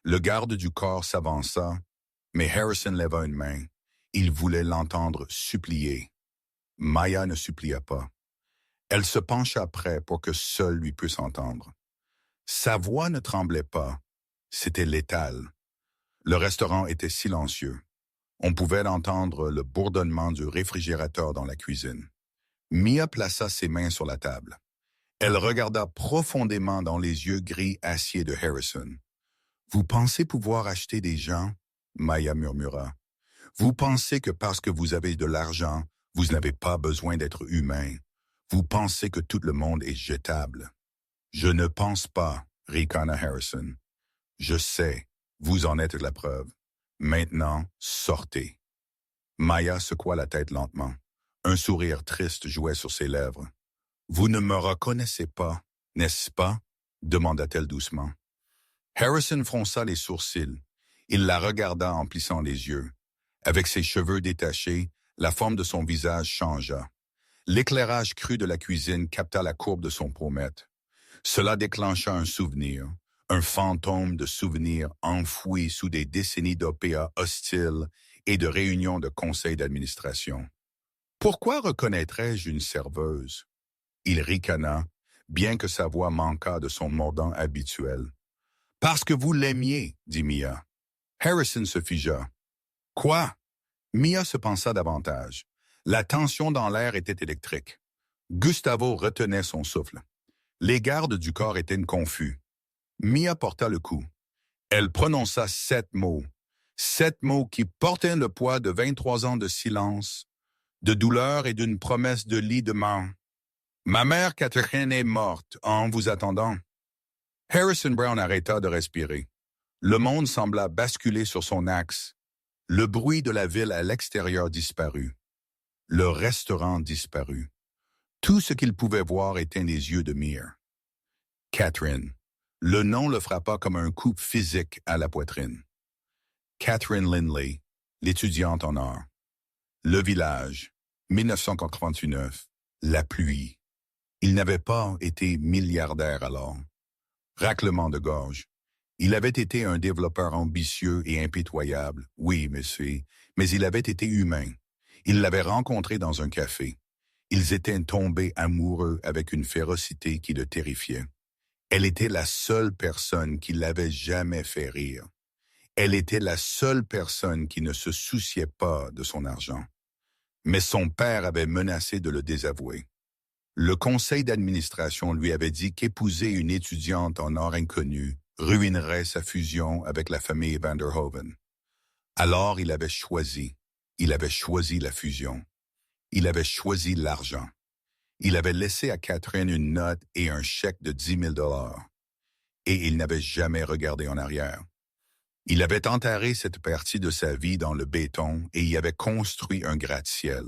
Le garde du corps s'avança, mais Harrison leva une main. Il voulait l'entendre supplier. Maya ne supplia pas. Elle se pencha près pour que seul lui puisse entendre. Sa voix ne tremblait pas. C'était létal. Le restaurant était silencieux. On pouvait entendre le bourdonnement du réfrigérateur dans la cuisine. Mia plaça ses mains sur la table. Elle regarda profondément dans les yeux gris acier de Harrison. « Vous pensez pouvoir acheter des gens? » Maya murmura. « Vous pensez que parce que vous avez de l'argent, vous n'avez pas besoin d'être humain. Vous pensez que tout le monde est jetable. »« Je ne pense pas, » ricana Harrison. « Je sais, vous en êtes la preuve. Maintenant, sortez. » Maya secoua la tête lentement. Un sourire triste jouait sur ses lèvres. « Vous ne me reconnaissez pas, n'est-ce pas? » demanda-t-elle doucement. Harrison fronça les sourcils. Il la regarda en plissant les yeux. Avec ses cheveux détachés, la forme de son visage changea. L'éclairage cru de la cuisine capta la courbe de son pommettes. Cela déclencha un souvenir, un fantôme de souvenirs enfoui sous des décennies d'OPA hostiles et de réunions de conseil d'administration. Pourquoi reconnaîtrais-je une serveuse? Il ricana, bien que sa voix manquât de son mordant habituel. Parce que vous l'aimiez, dit Mia. Harrison se figea. Quoi? Mia se pensa davantage. La tension dans l'air était électrique. Gustavo retenait son souffle. Les gardes du corps étaient confus. Mia porta le coup. Elle prononça 7 mots. 7 mots qui portaient le poids de 23 ans de silence, de douleur et d'une promesse de lit de mort. Ma mère Catherine est morte en vous attendant. Harrison Brown arrêta de respirer. Le monde sembla basculer sur son axe. Le bruit de la ville à l'extérieur disparut. Le restaurant disparut. Tout ce qu'il pouvait voir étaient les yeux de Mia. Catherine. Le nom le frappa comme un coup physique à la poitrine. Catherine Lindley, l'étudiante en art. Le village, 1989, la pluie. Il n'avait pas été milliardaire alors. Raclement de gorge. Il avait été un développeur ambitieux et impitoyable, oui, monsieur, mais il avait été humain. Il l'avait rencontré dans un café. Ils étaient tombés amoureux avec une férocité qui le terrifiait. Elle était la seule personne qui l'avait jamais fait rire. Elle était la seule personne qui ne se souciait pas de son argent. Mais son père avait menacé de le désavouer. Le conseil d'administration lui avait dit qu'épouser une étudiante en art inconnu ruinerait sa fusion avec la famille Vanderhoven. Alors il avait choisi la fusion. Il avait choisi l'argent. Il avait laissé à Catherine une note et un chèque de 10 000 $. Et il n'avait jamais regardé en arrière. Il avait enterré cette partie de sa vie dans le béton et y avait construit un gratte-ciel.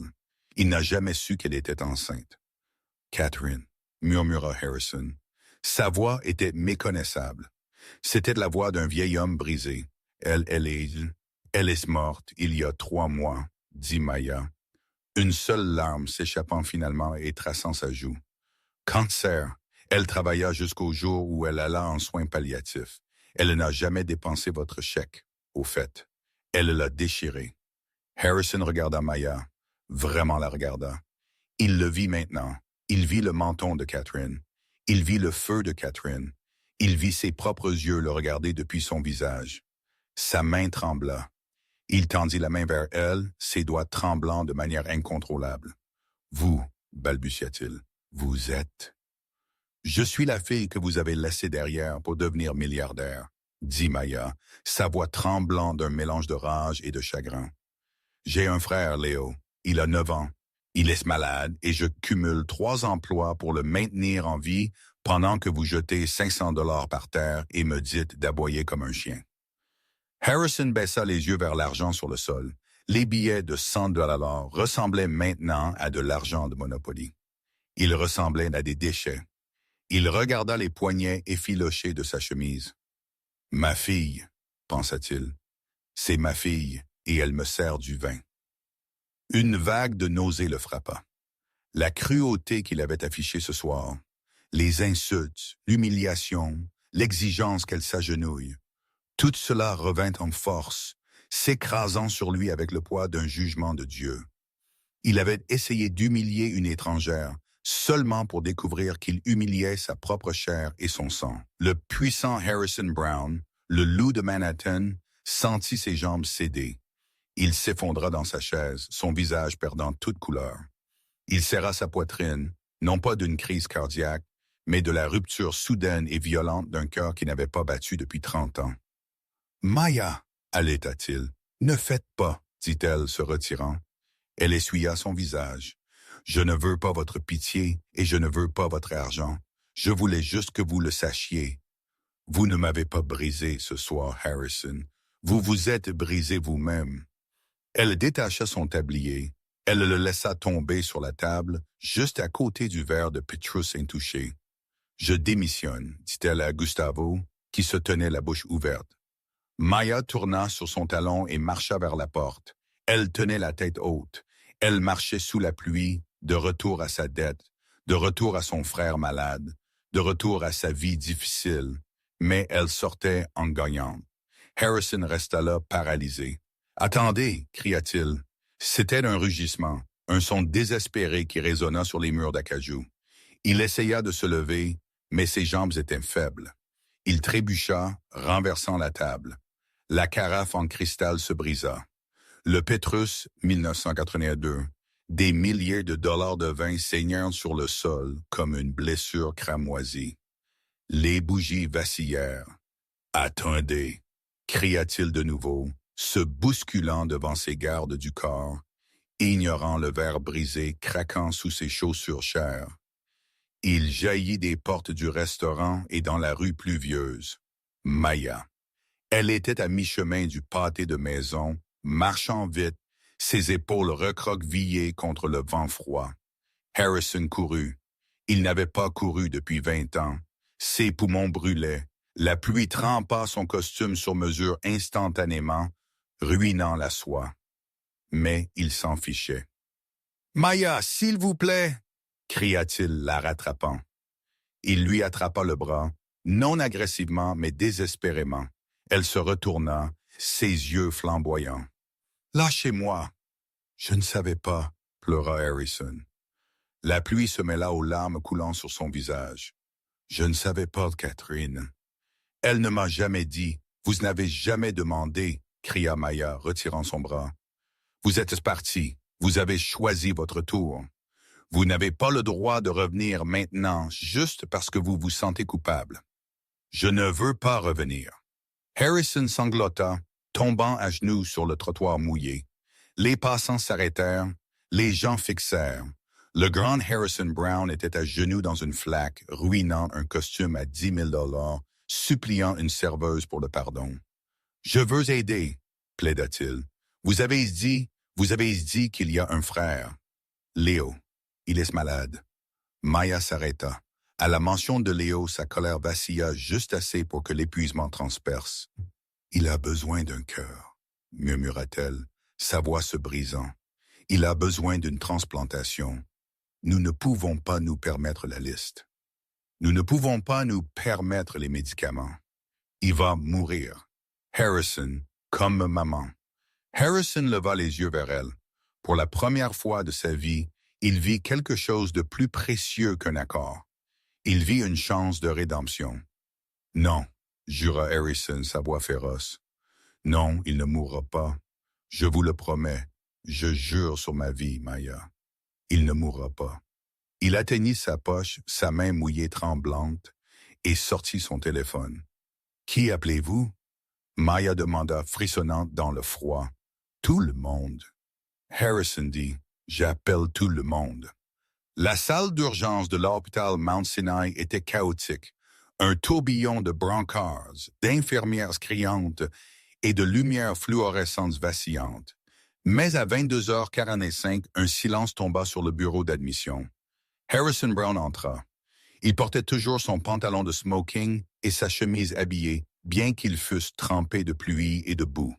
Il n'a jamais su qu'elle était enceinte. Catherine, murmura Harrison. Sa voix était méconnaissable. C'était la voix d'un vieil homme brisé. Elle est morte il y a 3 mois, dit Maya. Une seule larme s'échappant finalement et traçant sa joue. Cancer. Elle travailla jusqu'au jour où elle alla en soins palliatifs. Elle n'a jamais dépensé votre chèque, au fait. Elle l'a déchiré. Harrison regarda Maya, vraiment la regarda. Il le vit maintenant. Il vit le menton de Catherine. Il vit le feu de Catherine. Il vit ses propres yeux le regarder depuis son visage. Sa main trembla. Il tendit la main vers elle, ses doigts tremblant de manière incontrôlable. « Vous, balbutia-t-il, vous êtes... » « Je suis la fille que vous avez laissée derrière pour devenir milliardaire, » dit Maya, sa voix tremblant d'un mélange de rage et de chagrin. « J'ai un frère, Léo. Il a 9 ans. Il est malade et je cumule 3 emplois pour le maintenir en vie pendant que vous jetez 500 $ par terre et me dites d'aboyer comme un chien. » Harrison baissa les yeux vers l'argent sur le sol. Les billets de 100 $ ressemblaient maintenant à de l'argent de Monopoly. Ils ressemblaient à des déchets. Il regarda les poignets effilochés de sa chemise. « Ma fille, pensa-t-il. C'est ma fille et elle me sert du vin. » Une vague de nausée le frappa. La cruauté qu'il avait affichée ce soir, les insultes, l'humiliation, l'exigence qu'elle s'agenouille, tout cela revint en force, s'écrasant sur lui avec le poids d'un jugement de Dieu. Il avait essayé d'humilier une étrangère, seulement pour découvrir qu'il humiliait sa propre chair et son sang. Le puissant Harrison Brown, le loup de Manhattan, sentit ses jambes céder. Il s'effondra dans sa chaise, son visage perdant toute couleur. Il serra sa poitrine, non pas d'une crise cardiaque, mais de la rupture soudaine et violente d'un cœur qui n'avait pas battu depuis 30 ans. « Maya, allaita-t-il, ne faites pas, dit-elle, se retirant. Elle essuya son visage. « Je ne veux pas votre pitié et je ne veux pas votre argent. Je voulais juste que vous le sachiez. Vous ne m'avez pas brisé ce soir, Harrison. Vous vous êtes brisé vous-même. » Elle détacha son tablier. Elle le laissa tomber sur la table, juste à côté du verre de Petrus intouché. « Je démissionne, dit-elle à Gustavo, qui se tenait la bouche ouverte. Maya tourna sur son talon et marcha vers la porte. Elle tenait la tête haute. Elle marchait sous la pluie, de retour à sa dette, de retour à son frère malade, de retour à sa vie difficile, mais elle sortait en gagnant. Harrison resta là paralysé. « Attendez !» cria-t-il. C'était un rugissement, un son désespéré qui résonna sur les murs d'acajou. Il essaya de se lever, mais ses jambes étaient faibles. Il trébucha, renversant la table. La carafe en cristal se brisa. Le Pétrus 1982. Des milliers de dollars de vin saignèrent sur le sol comme une blessure cramoisie. Les bougies vacillèrent. « Attendez !» cria-t-il de nouveau, se bousculant devant ses gardes du corps, ignorant le verre brisé craquant sous ses chaussures chères. Il jaillit des portes du restaurant et dans la rue pluvieuse. Maya. Elle était à mi-chemin du pâté de maison, marchant vite, ses épaules recroquevillées contre le vent froid. Harrison courut. Il n'avait pas couru depuis 20 ans. Ses poumons brûlaient. La pluie trempa son costume sur mesure instantanément, ruinant la soie. Mais il s'en fichait. « Maya, s'il vous plaît !» cria-t-il, la rattrapant. Il lui attrapa le bras, non agressivement, mais désespérément. Elle se retourna, ses yeux flamboyants. « Lâchez-moi !»« Je ne savais pas », pleura Harrison. La pluie se mêla aux larmes coulant sur son visage. « Je ne savais pas, Catherine. »« Elle ne m'a jamais dit, vous n'avez jamais demandé, » cria Maya, retirant son bras. « Vous êtes parti, vous avez choisi votre tour. Vous n'avez pas le droit de revenir maintenant juste parce que vous vous sentez coupable. Je ne veux pas revenir. » Harrison sanglota, tombant à genoux sur le trottoir mouillé. Les passants s'arrêtèrent, les gens fixèrent. Le grand Harrison Brown était à genoux dans une flaque, ruinant un costume à 10 000 $, suppliant une serveuse pour le pardon. « Je veux aider, » plaida-t-il. « Vous avez dit qu'il y a un frère. Léo, il est malade. » Maya s'arrêta. À la mention de Léo, sa colère vacilla juste assez pour que l'épuisement transperce. « Il a besoin d'un cœur, » murmura-t-elle, sa voix se brisant. « Il a besoin d'une transplantation. Nous ne pouvons pas nous permettre la liste. Nous ne pouvons pas nous permettre les médicaments. Il va mourir. » Harrison, comme maman. Harrison leva les yeux vers elle. Pour la première fois de sa vie, il vit quelque chose de plus précieux qu'un accord. Il vit une chance de rédemption. « Non, » jura Harrison, sa voix féroce. « Non, il ne mourra pas. Je vous le promets. Je jure sur ma vie, Maya. Il ne mourra pas. » Il atteignit sa poche, sa main mouillée tremblante, et sortit son téléphone. « Qui appelez-vous » Maya demanda, frissonnante dans le froid. « Tout le monde. » Harrison dit, « J'appelle tout le monde. » La salle d'urgence de l'hôpital Mount Sinai était chaotique. Un tourbillon de brancards, d'infirmières criantes et de lumières fluorescentes vacillantes. Mais à 22h45, un silence tomba sur le bureau d'admission. Harrison Brown entra. Il portait toujours son pantalon de smoking et sa chemise habillée, bien qu'ils fussent trempés de pluie et de boue.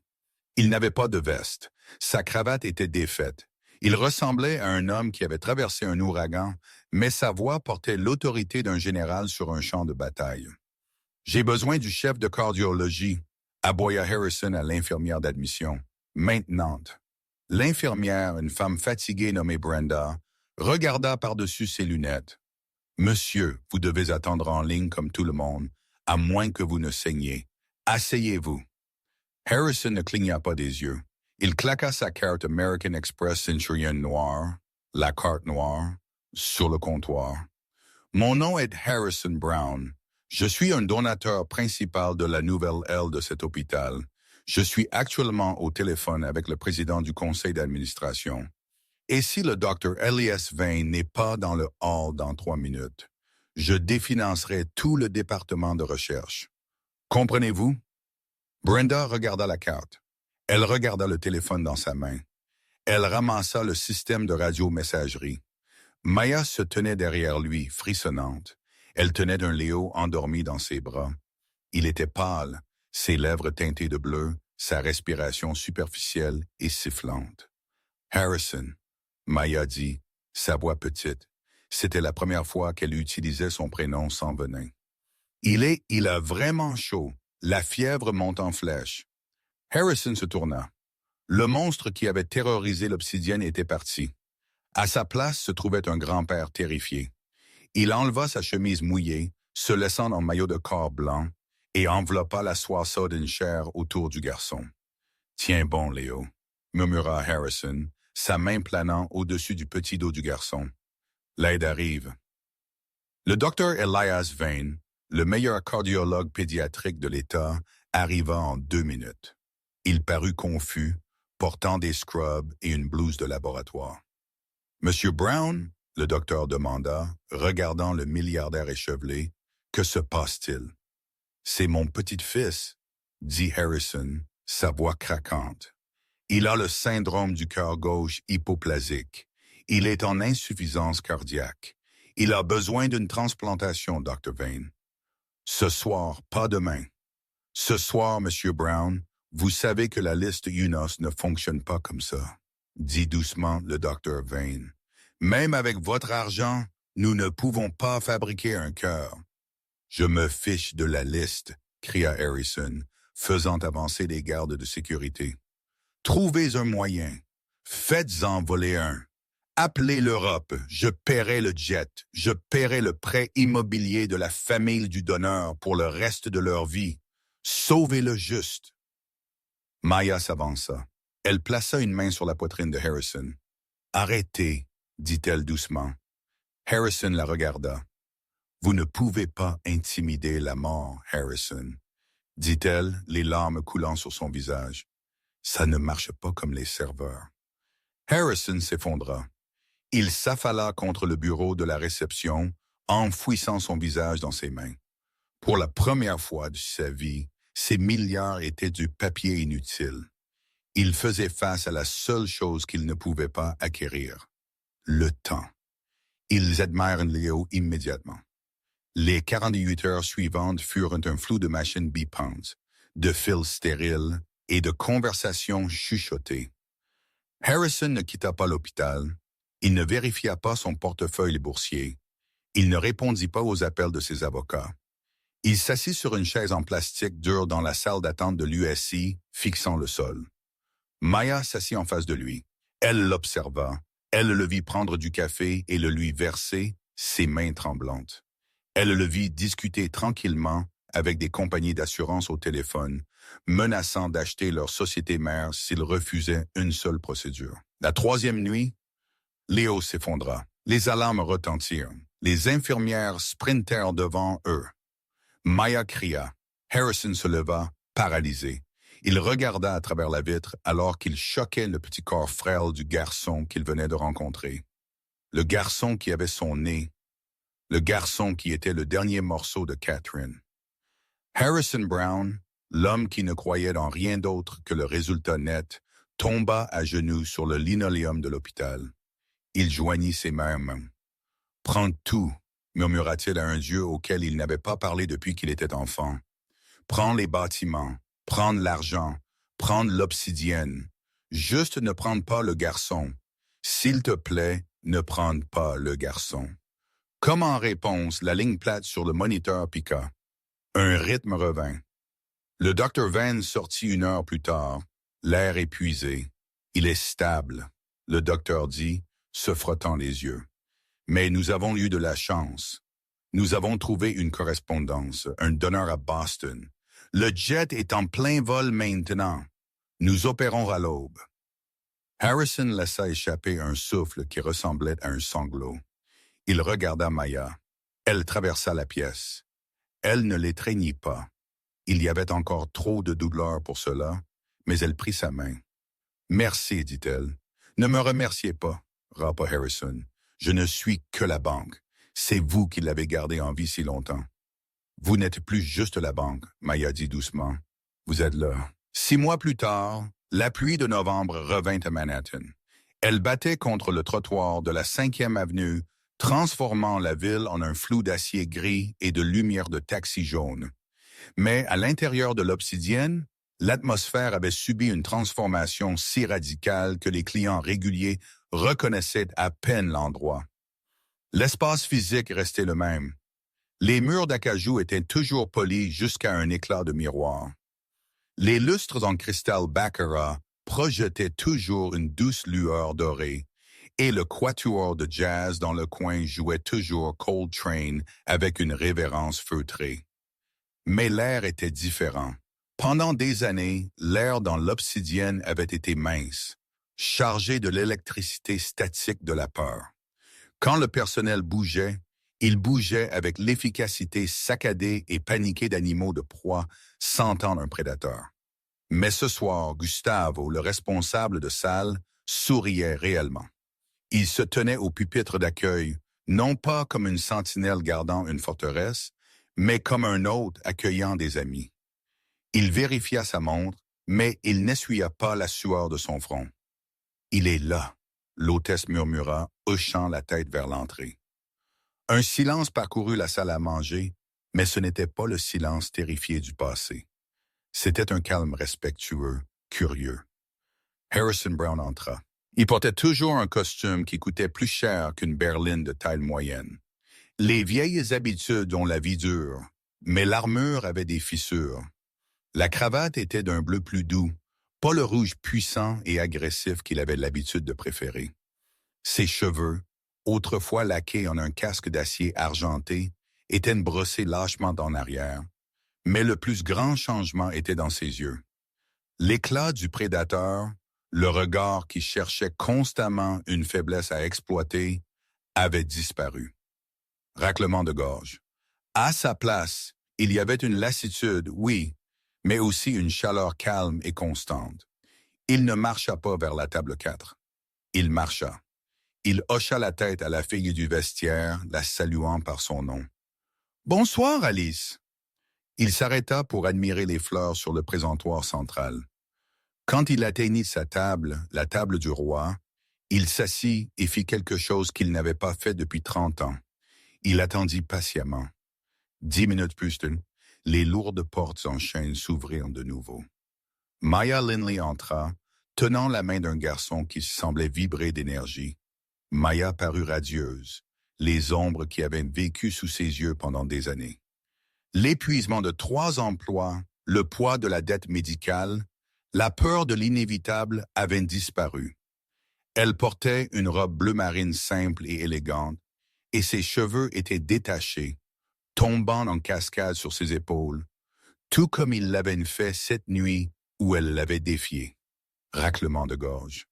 Il n'avait pas de veste. Sa cravate était défaite. Il ressemblait à un homme qui avait traversé un ouragan, mais sa voix portait l'autorité d'un général sur un champ de bataille. « J'ai besoin du chef de cardiologie », aboya Harrison à l'infirmière d'admission. « Maintenant. » L'infirmière, une femme fatiguée nommée Brenda, regarda par-dessus ses lunettes. « Monsieur, vous devez attendre en ligne comme tout le monde, à moins que vous ne saigniez. Asseyez-vous. » Harrison ne cligna pas des yeux. Il claqua sa carte American Express Centurion noire, la carte noire, sur le comptoir. « Mon nom est Harrison Brown. Je suis un donateur principal de la nouvelle aile de cet hôpital. Je suis actuellement au téléphone avec le président du conseil d'administration. Et si le Dr. Elias Vane n'est pas dans le hall dans 3 minutes, je définancerai tout le département de recherche. Comprenez-vous? » Brenda regarda la carte. Elle regarda le téléphone dans sa main. Elle ramassa le système de radio-messagerie. Maya se tenait derrière lui, frissonnante. Elle tenait un Léo endormi dans ses bras. Il était pâle, ses lèvres teintées de bleu, sa respiration superficielle et sifflante. « Harrison », Maya dit, sa voix petite, C'était la première fois qu'elle utilisait son prénom sans venin. Il a vraiment chaud. La fièvre monte en flèche. Harrison se tourna. Le monstre qui avait terrorisé l'obsidienne était parti. À sa place se trouvait un grand-père terrifié. Il enleva sa chemise mouillée, se laissant en maillot de corps blanc, et enveloppa la soie d'une chair autour du garçon. « Tiens bon, Léo », murmura Harrison, sa main planant au-dessus du petit dos du garçon. L'aide arrive. Le docteur Elias Vane, le meilleur cardiologue pédiatrique de l'État, arriva en 2 minutes. Il parut confus, portant des scrubs et une blouse de laboratoire. « Monsieur Brown ?» le docteur demanda, regardant le milliardaire échevelé. « Que se passe-t-il? »« C'est mon petit-fils, » dit Harrison, sa voix craquante. « Il a le syndrome du cœur gauche hypoplasique. Il est en insuffisance cardiaque. Il a besoin d'une transplantation, Dr. Vane. Ce soir, pas demain. Ce soir, Monsieur Brown, vous savez que la liste UNOS ne fonctionne pas comme ça, » dit doucement le Dr. Vane. « Même avec votre argent, nous ne pouvons pas fabriquer un cœur. »« Je me fiche de la liste, » cria Harrison, faisant avancer les gardes de sécurité. « Trouvez un moyen. Faites-en voler un. Appelez l'Europe, je paierai le jet, je paierai le prêt immobilier de la famille du donneur pour le reste de leur vie. Sauvez-le juste. » Maya s'avança. Elle plaça une main sur la poitrine de Harrison. « Arrêtez, » dit-elle doucement. Harrison la regarda. « Vous ne pouvez pas intimider la mort, Harrison, » dit-elle, les larmes coulant sur son visage. « Ça ne marche pas comme les serveurs. » Harrison s'effondra. Il s'affala contre le bureau de la réception, enfouissant son visage dans ses mains. Pour la première fois de sa vie, ses milliards étaient du papier inutile. Il faisait face à la seule chose qu'il ne pouvait pas acquérir, le temps. Ils admirent Léo immédiatement. Les 48 heures suivantes furent un flou de machines bipantes, de fils stériles et de conversations chuchotées. Harrison ne quitta pas l'hôpital. Il ne vérifia pas son portefeuille boursier. Il ne répondit pas aux appels de ses avocats. Il s'assit sur une chaise en plastique dure dans la salle d'attente de l'USI, fixant le sol. Maya s'assit en face de lui. Elle l'observa. Elle le vit prendre du café et le lui verser, ses mains tremblantes. Elle le vit discuter tranquillement avec des compagnies d'assurance au téléphone, menaçant d'acheter leur société mère s'ils refusaient une seule procédure. La 3e nuit, Léo s'effondra. Les alarmes retentirent. Les infirmières sprintèrent devant eux. Maya cria. Harrison se leva, paralysé. Il regarda à travers la vitre alors qu'il choquait le petit corps frêle du garçon qu'il venait de rencontrer. Le garçon qui avait son nez. Le garçon qui était le dernier morceau de Catherine. Harrison Brown, l'homme qui ne croyait en rien d'autre que le résultat net, tomba à genoux sur le linoléum de l'hôpital. Il joignit ses mains. « Prends tout », murmura-t-il à un Dieu auquel il n'avait pas parlé depuis qu'il était enfant. « Prends les bâtiments, prends l'argent, prends l'obsidienne. Juste ne prends pas le garçon. S'il te plaît, ne prends pas le garçon. » Comme en réponse, la ligne plate sur le moniteur piqua. Un rythme revint. Le Dr. Vane sortit 1 heure plus tard, l'air épuisé. « Il est stable », le docteur dit, se frottant les yeux. « Mais nous avons eu de la chance. Nous avons trouvé une correspondance, un donneur à Boston. Le jet est en plein vol maintenant. Nous opérons à l'aube. » Harrison laissa échapper un souffle qui ressemblait à un sanglot. Il regarda Maya. Elle traversa la pièce. Elle ne l'étreignit pas. Il y avait encore trop de douleur pour cela, mais elle prit sa main. « Merci, dit-elle. « Ne me remerciez pas, » rapa Harrison. « Je ne suis que la banque. C'est vous qui l'avez gardé en vie si longtemps. »« Vous n'êtes plus juste la banque, » Maya dit doucement. « Vous êtes là. » 6 mois plus tard, la pluie de novembre revint à Manhattan. Elle battait contre le trottoir de la 5e avenue, transformant la ville en un flou d'acier gris et de lumière de taxi jaune. Mais à l'intérieur de l'obsidienne, l'atmosphère avait subi une transformation si radicale que les clients réguliers reconnaissaient à peine l'endroit. L'espace physique restait le même. Les murs d'acajou étaient toujours polis jusqu'à un éclat de miroir. Les lustres en cristal baccarat projetaient toujours une douce lueur dorée, et le quatuor de jazz dans le coin jouait toujours Coltrane avec une révérence feutrée. Mais l'air était différent. Pendant des années, l'air dans l'obsidienne avait été mince, chargé de l'électricité statique de la peur. Quand le personnel bougeait, il bougeait avec l'efficacité saccadée et paniquée d'animaux de proie sentant un prédateur. Mais ce soir, Gustavo, le responsable de salle, souriait réellement. Il se tenait au pupitre d'accueil, non pas comme une sentinelle gardant une forteresse, mais comme un hôte accueillant des amis. Il vérifia sa montre, mais il n'essuya pas la sueur de son front. « Il est là », l'hôtesse murmura, hochant la tête vers l'entrée. Un silence parcourut la salle à manger, mais ce n'était pas le silence terrifié du passé. C'était un calme respectueux, curieux. Harrison Brown entra. Il portait toujours un costume qui coûtait plus cher qu'une berline de taille moyenne. Les vieilles habitudes ont la vie dure, mais l'armure avait des fissures. La cravate était d'un bleu plus doux, pas le rouge puissant et agressif qu'il avait l'habitude de préférer. Ses cheveux, autrefois laqués en un casque d'acier argenté, étaient brossés lâchement en arrière, mais le plus grand changement était dans ses yeux. L'éclat du prédateur, le regard qui cherchait constamment une faiblesse à exploiter, avait disparu. Raclement de gorge. À sa place, il y avait une lassitude, oui, mais aussi une chaleur calme et constante. Il ne marcha pas vers la table 4. Il marcha. Il hocha la tête à la fille du vestiaire, la saluant par son nom. « Bonsoir, Alice !» Il s'arrêta pour admirer les fleurs sur le présentoir central. Quand il atteignit sa table, la table du roi, il s'assit et fit quelque chose qu'il n'avait pas fait depuis 30 ans. Il attendit patiemment. 10 minutes plus tard, les lourdes portes en chêne s'ouvrirent de nouveau. Maya Linley entra, tenant la main d'un garçon qui semblait vibrer d'énergie. Maya parut radieuse, les ombres qui avaient vécu sous ses yeux pendant des années. L'épuisement de 3 emplois, le poids de la dette médicale, la peur de l'inévitable avaient disparu. Elle portait une robe bleu marine simple et élégante, et ses cheveux étaient détachés, tombant en cascade sur ses épaules, tout comme il l'avait fait cette nuit où elle l'avait défié. Raclement de gorge.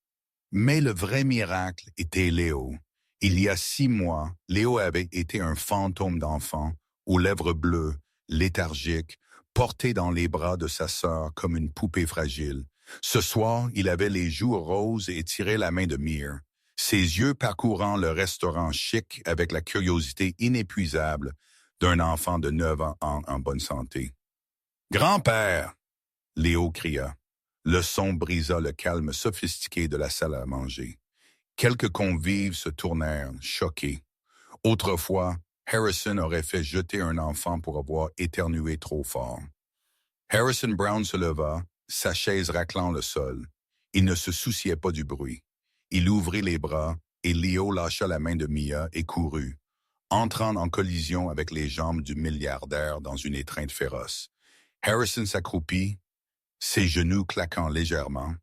Mais le vrai miracle était Léo. Il y a 6 mois, Léo avait été un fantôme d'enfant, aux lèvres bleues, léthargique, porté dans les bras de sa sœur comme une poupée fragile. Ce soir, il avait les joues roses et tirait la main de Mire, ses yeux parcourant le restaurant chic avec la curiosité inépuisable d'un enfant de 9 ans en bonne santé. « Grand-père !» Léo cria. Le son brisa le calme sophistiqué de la salle à manger. Quelques convives se tournèrent, choqués. Autrefois, Harrison aurait fait jeter un enfant pour avoir éternué trop fort. Harrison Brown se leva, sa chaise raclant le sol. Il ne se souciait pas du bruit. Il ouvrit les bras et Léo lâcha la main de Mia et courut, entrant en collision avec les jambes du milliardaire dans une étreinte féroce. Harrison s'accroupit, ses genoux claquant légèrement,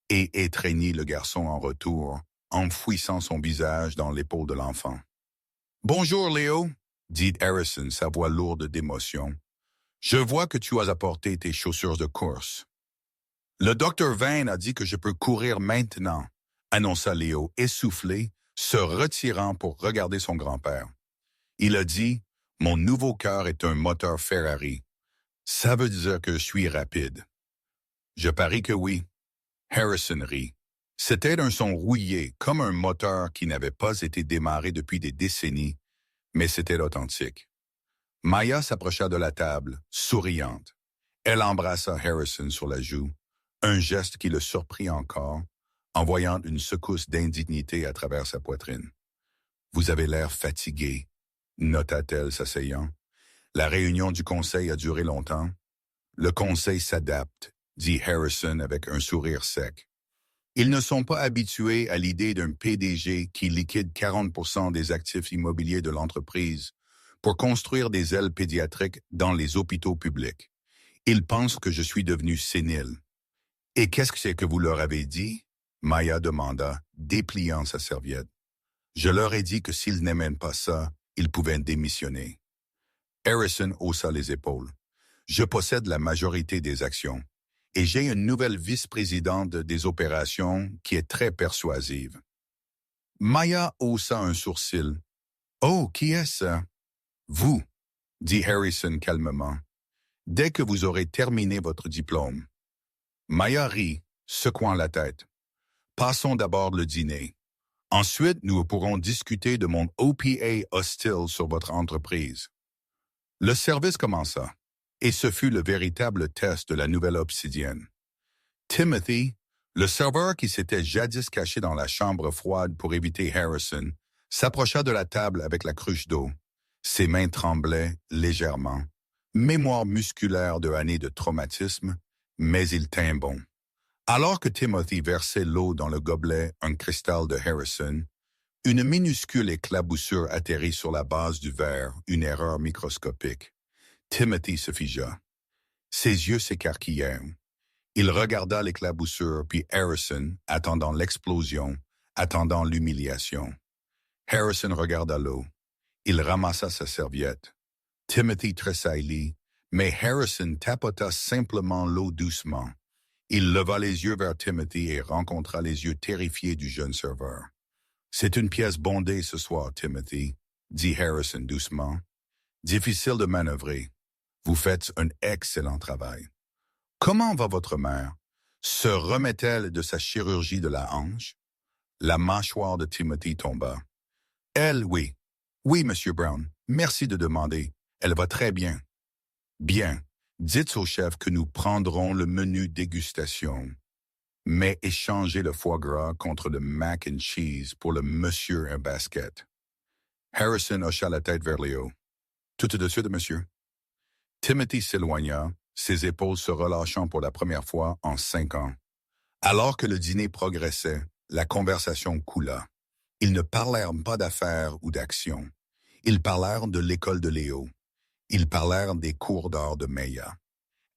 et étreignit le garçon en retour, enfouissant son visage dans l'épaule de l'enfant. « Bonjour, Léo !» dit Harrison, sa voix lourde d'émotion. « Je vois que tu as apporté tes chaussures de course. »« Le docteur Vane a dit que je peux courir maintenant, » annonça Léo, essoufflé, se retirant pour regarder son grand-père. Il a dit, « Mon nouveau cœur est un moteur Ferrari. Ça veut dire que je suis rapide. » Je parie que oui. Harrison rit. C'était un son rouillé, comme un moteur qui n'avait pas été démarré depuis des décennies, mais c'était authentique. Maya s'approcha de la table, souriante. Elle embrassa Harrison sur la joue, un geste qui le surprit encore, en voyant une secousse d'indignité à travers sa poitrine. « Vous avez l'air fatigué », nota-t-elle s'asseyant. « La réunion du conseil a duré longtemps. »« Le conseil s'adapte, » dit Harrison avec un sourire sec. Ils ne sont pas habitués à l'idée d'un PDG qui liquide 40% des actifs immobiliers de l'entreprise pour construire des ailes pédiatriques dans les hôpitaux publics. Ils pensent que je suis devenu sénile. Et qu'est-ce que c'est que vous leur avez dit? Maya demanda, dépliant sa serviette. Je leur ai dit que s'ils n'aimaient pas ça, ils pouvaient démissionner. Harrison haussa les épaules. Je possède la majorité des actions et j'ai une nouvelle vice-présidente des opérations qui est très persuasive. Maya haussa un sourcil. Oh, qui est-ce? Vous, dit Harrison calmement, dès que vous aurez terminé votre diplôme. Maya rit, secouant la tête. Passons d'abord le dîner. Ensuite, nous pourrons discuter de mon OPA hostile sur votre entreprise. Le service commença, et ce fut le véritable test de la nouvelle obsidienne. Timothy, le serveur qui s'était jadis caché dans la chambre froide pour éviter Harrison, s'approcha de la table avec la cruche d'eau. Ses mains tremblaient légèrement. Mémoire musculaire de années de traumatisme, mais il tint bon. Alors que Timothy versait l'eau dans le gobelet, un cristal de Harrison, une minuscule éclaboussure atterrit sur la base du verre, une erreur microscopique. Timothy se figea. Ses yeux s'écarquillèrent. Il regarda l'éclaboussure, puis Harrison, attendant l'explosion, attendant l'humiliation. Harrison regarda l'eau. Il ramassa sa serviette. Timothy tressaillit, mais Harrison tapota simplement l'eau doucement. Il leva les yeux vers Timothy et rencontra les yeux terrifiés du jeune serveur. « C'est une pièce bondée ce soir, Timothy, » dit Harrison doucement. « Difficile de manœuvrer. Vous faites un excellent travail. Comment va votre mère? Se remet-elle de sa chirurgie de la hanche? » La mâchoire de Timothy tomba. « Elle, oui. Oui, Monsieur Brown. Merci de demander. Elle va très bien. »« Bien. Dites au chef que nous prendrons le menu dégustation, mais échangez le foie gras contre le mac and cheese pour le monsieur un basket. » Harrison hocha la tête vers Léo. « Tout de suite, monsieur. » Timothy s'éloigna, ses épaules se relâchant pour la première fois en 5 ans. Alors que le dîner progressait, la conversation coula. Ils ne parlèrent pas d'affaires ou d'actions. Ils parlèrent de l'école de Léo. Ils parlèrent des cours d'art de Maya.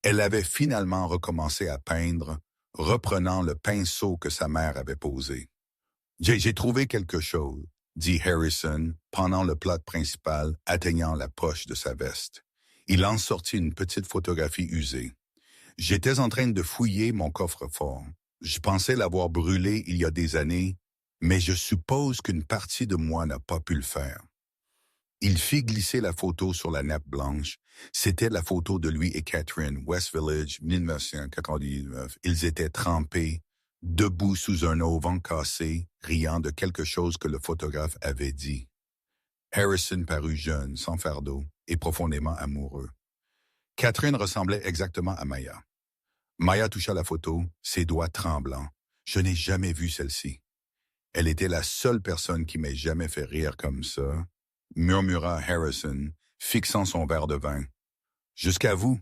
Elle avait finalement recommencé à peindre, reprenant le pinceau que sa mère avait posé. « J'ai trouvé quelque chose, » dit Harrison, pendant le plat principal, atteignant la poche de sa veste. Il en sortit une petite photographie usée. « J'étais en train de fouiller mon coffre-fort. Je pensais l'avoir brûlé il y a des années, mais je suppose qu'une partie de moi n'a pas pu le faire. » Il fit glisser la photo sur la nappe blanche. C'était la photo de lui et Catherine, West Village, 1999. Ils étaient trempés, debout sous un auvent cassé, riant de quelque chose que le photographe avait dit. Harrison parut jeune, sans fardeau, et profondément amoureux. Catherine ressemblait exactement à Maya. Maya toucha la photo, ses doigts tremblants. « Je n'ai jamais vu celle-ci. Elle était la seule personne qui m'ait jamais fait rire comme ça. » murmura Harrison, fixant son verre de vin. « Jusqu'à vous,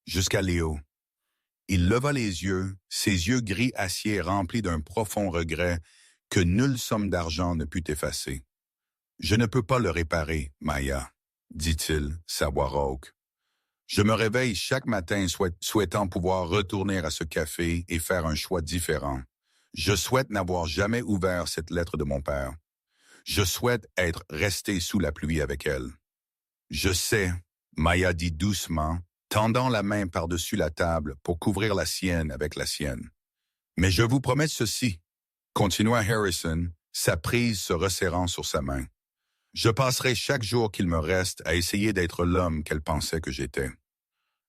jusqu'à Léo. » Il leva les yeux, ses yeux gris acier remplis d'un profond regret que nulle somme d'argent ne put effacer. « Je ne peux pas le réparer, Maya, » dit-il, sa voix rauque. « Je me réveille chaque matin souhaitant pouvoir retourner à ce café et faire un choix différent. Je souhaite n'avoir jamais ouvert cette lettre de mon père. Je souhaite être resté sous la pluie avec elle. »« Je sais, » Maya dit doucement, tendant la main par-dessus la table pour couvrir la sienne avec la sienne. « Mais je vous promets ceci, » continua Harrison, sa prise se resserrant sur sa main. « Je passerai chaque jour qu'il me reste à essayer d'être l'homme qu'elle pensait que j'étais.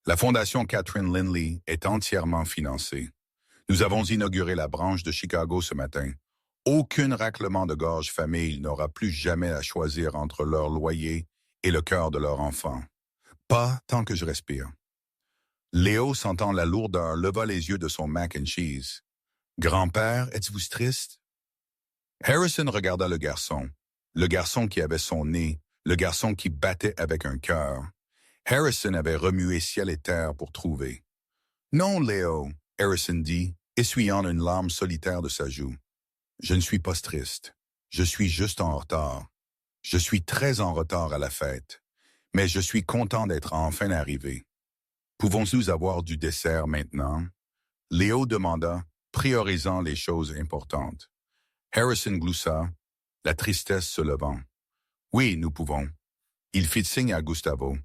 La Fondation Catherine Lindley est entièrement financée. Nous avons inauguré la branche de Chicago ce matin. Aucun raclement de gorge famille n'aura plus jamais à choisir entre leur loyer et le cœur de leur enfant. Pas tant que je respire. » Léo, sentant la lourdeur, leva les yeux de son mac and cheese. « Grand-père, êtes-vous triste? » Harrison regarda le garçon qui avait son nez, le garçon qui battait avec un cœur. Harrison avait remué ciel et terre pour trouver. « Non, Léo, » Harrison dit, essuyant une larme solitaire de sa joue. « Je ne suis pas triste. Je suis juste en retard. Je suis très en retard à la fête. Mais je suis content d'être enfin arrivé. Pouvons-nous avoir du dessert maintenant? » Léo demanda, priorisant les choses importantes. Harrison gloussa, la tristesse se levant. « Oui, nous pouvons. » Il fit signe à Gustavo.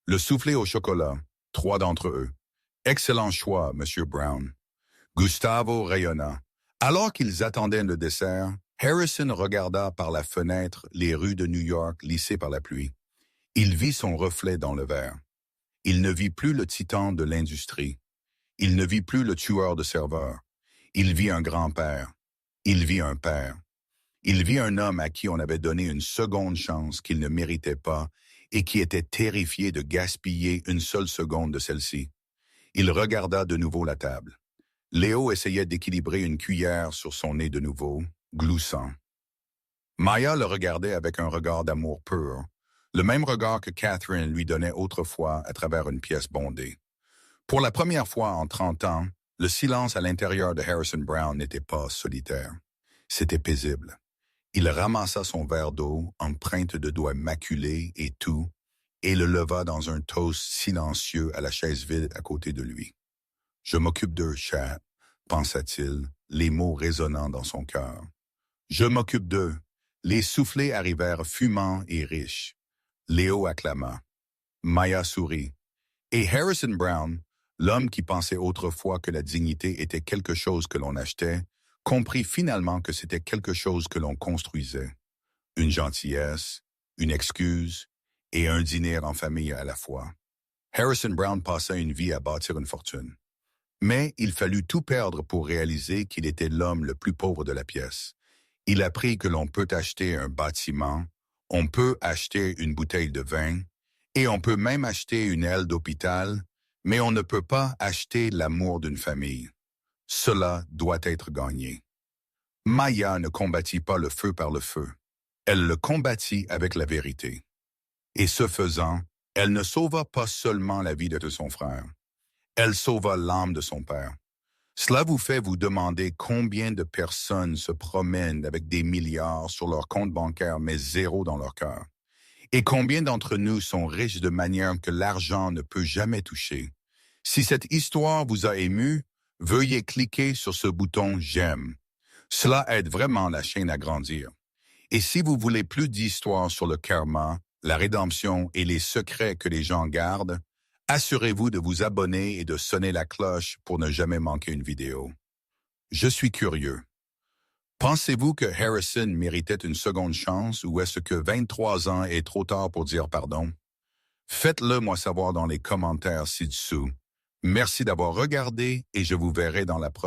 Le soufflé au chocolat, 3 d'entre eux. « Excellent choix, Monsieur Brown. » Gustavo rayonna. Alors qu'ils attendaient le dessert, Harrison regarda par la fenêtre les rues de New York lissées par la pluie. Il vit son reflet dans le verre. Il ne vit plus le titan de l'industrie. Il ne vit plus le tueur de serveurs. Il vit un grand-père. Il vit un père. Il vit un homme à qui on avait donné une seconde chance qu'il ne méritait pas et qui était terrifié de gaspiller une seule seconde de celle-ci. Il regarda de nouveau la table. Léo essayait d'équilibrer une cuillère sur son nez de nouveau, gloussant. Maya le regardait avec un regard d'amour pur, le même regard que Catherine lui donnait autrefois à travers une pièce bondée. Pour la première fois en 30 ans, le silence à l'intérieur de Harrison Brown n'était pas solitaire. C'était paisible. Il ramassa son verre d'eau, empreinte de doigts maculés et tout, et le leva dans un toast silencieux à la chaise vide à côté de lui. « Je m'occupe d'eux, chat, » pensa-t-il, les mots résonnant dans son cœur. « Je m'occupe d'eux. » Les soufflets arrivèrent fumants et riches. Léo acclama. Maya sourit. Et Harrison Brown, l'homme qui pensait autrefois que la dignité était quelque chose que l'on achetait, comprit finalement que c'était quelque chose que l'on construisait. Une gentillesse, une excuse et un dîner en famille à la fois. Harrison Brown passa une vie à bâtir une fortune. Mais il fallut tout perdre pour réaliser qu'il était l'homme le plus pauvre de la pièce. Il apprit que l'on peut acheter un bâtiment, on peut acheter une bouteille de vin, et on peut même acheter une aile d'hôpital, mais on ne peut pas acheter l'amour d'une famille. Cela doit être gagné. Maya ne combattit pas le feu par le feu. Elle le combattit avec la vérité. Et ce faisant, elle ne sauva pas seulement la vie de son frère. Elle sauva l'âme de son père. Cela vous fait vous demander combien de personnes se promènent avec des milliards sur leur compte bancaire mais zéro dans leur cœur. Et combien d'entre nous sont riches de manière que l'argent ne peut jamais toucher. Si cette histoire vous a ému, veuillez cliquer sur ce bouton « J'aime ». Cela aide vraiment la chaîne à grandir. Et si vous voulez plus d'histoires sur le karma, la rédemption et les secrets que les gens gardent, assurez-vous de vous abonner et de sonner la cloche pour ne jamais manquer une vidéo. Je suis curieux. Pensez-vous que Harrison méritait une seconde chance ou est-ce que 23 ans est trop tard pour dire pardon? Faites-le moi savoir dans les commentaires ci-dessous. Merci d'avoir regardé et je vous verrai dans la prochaine.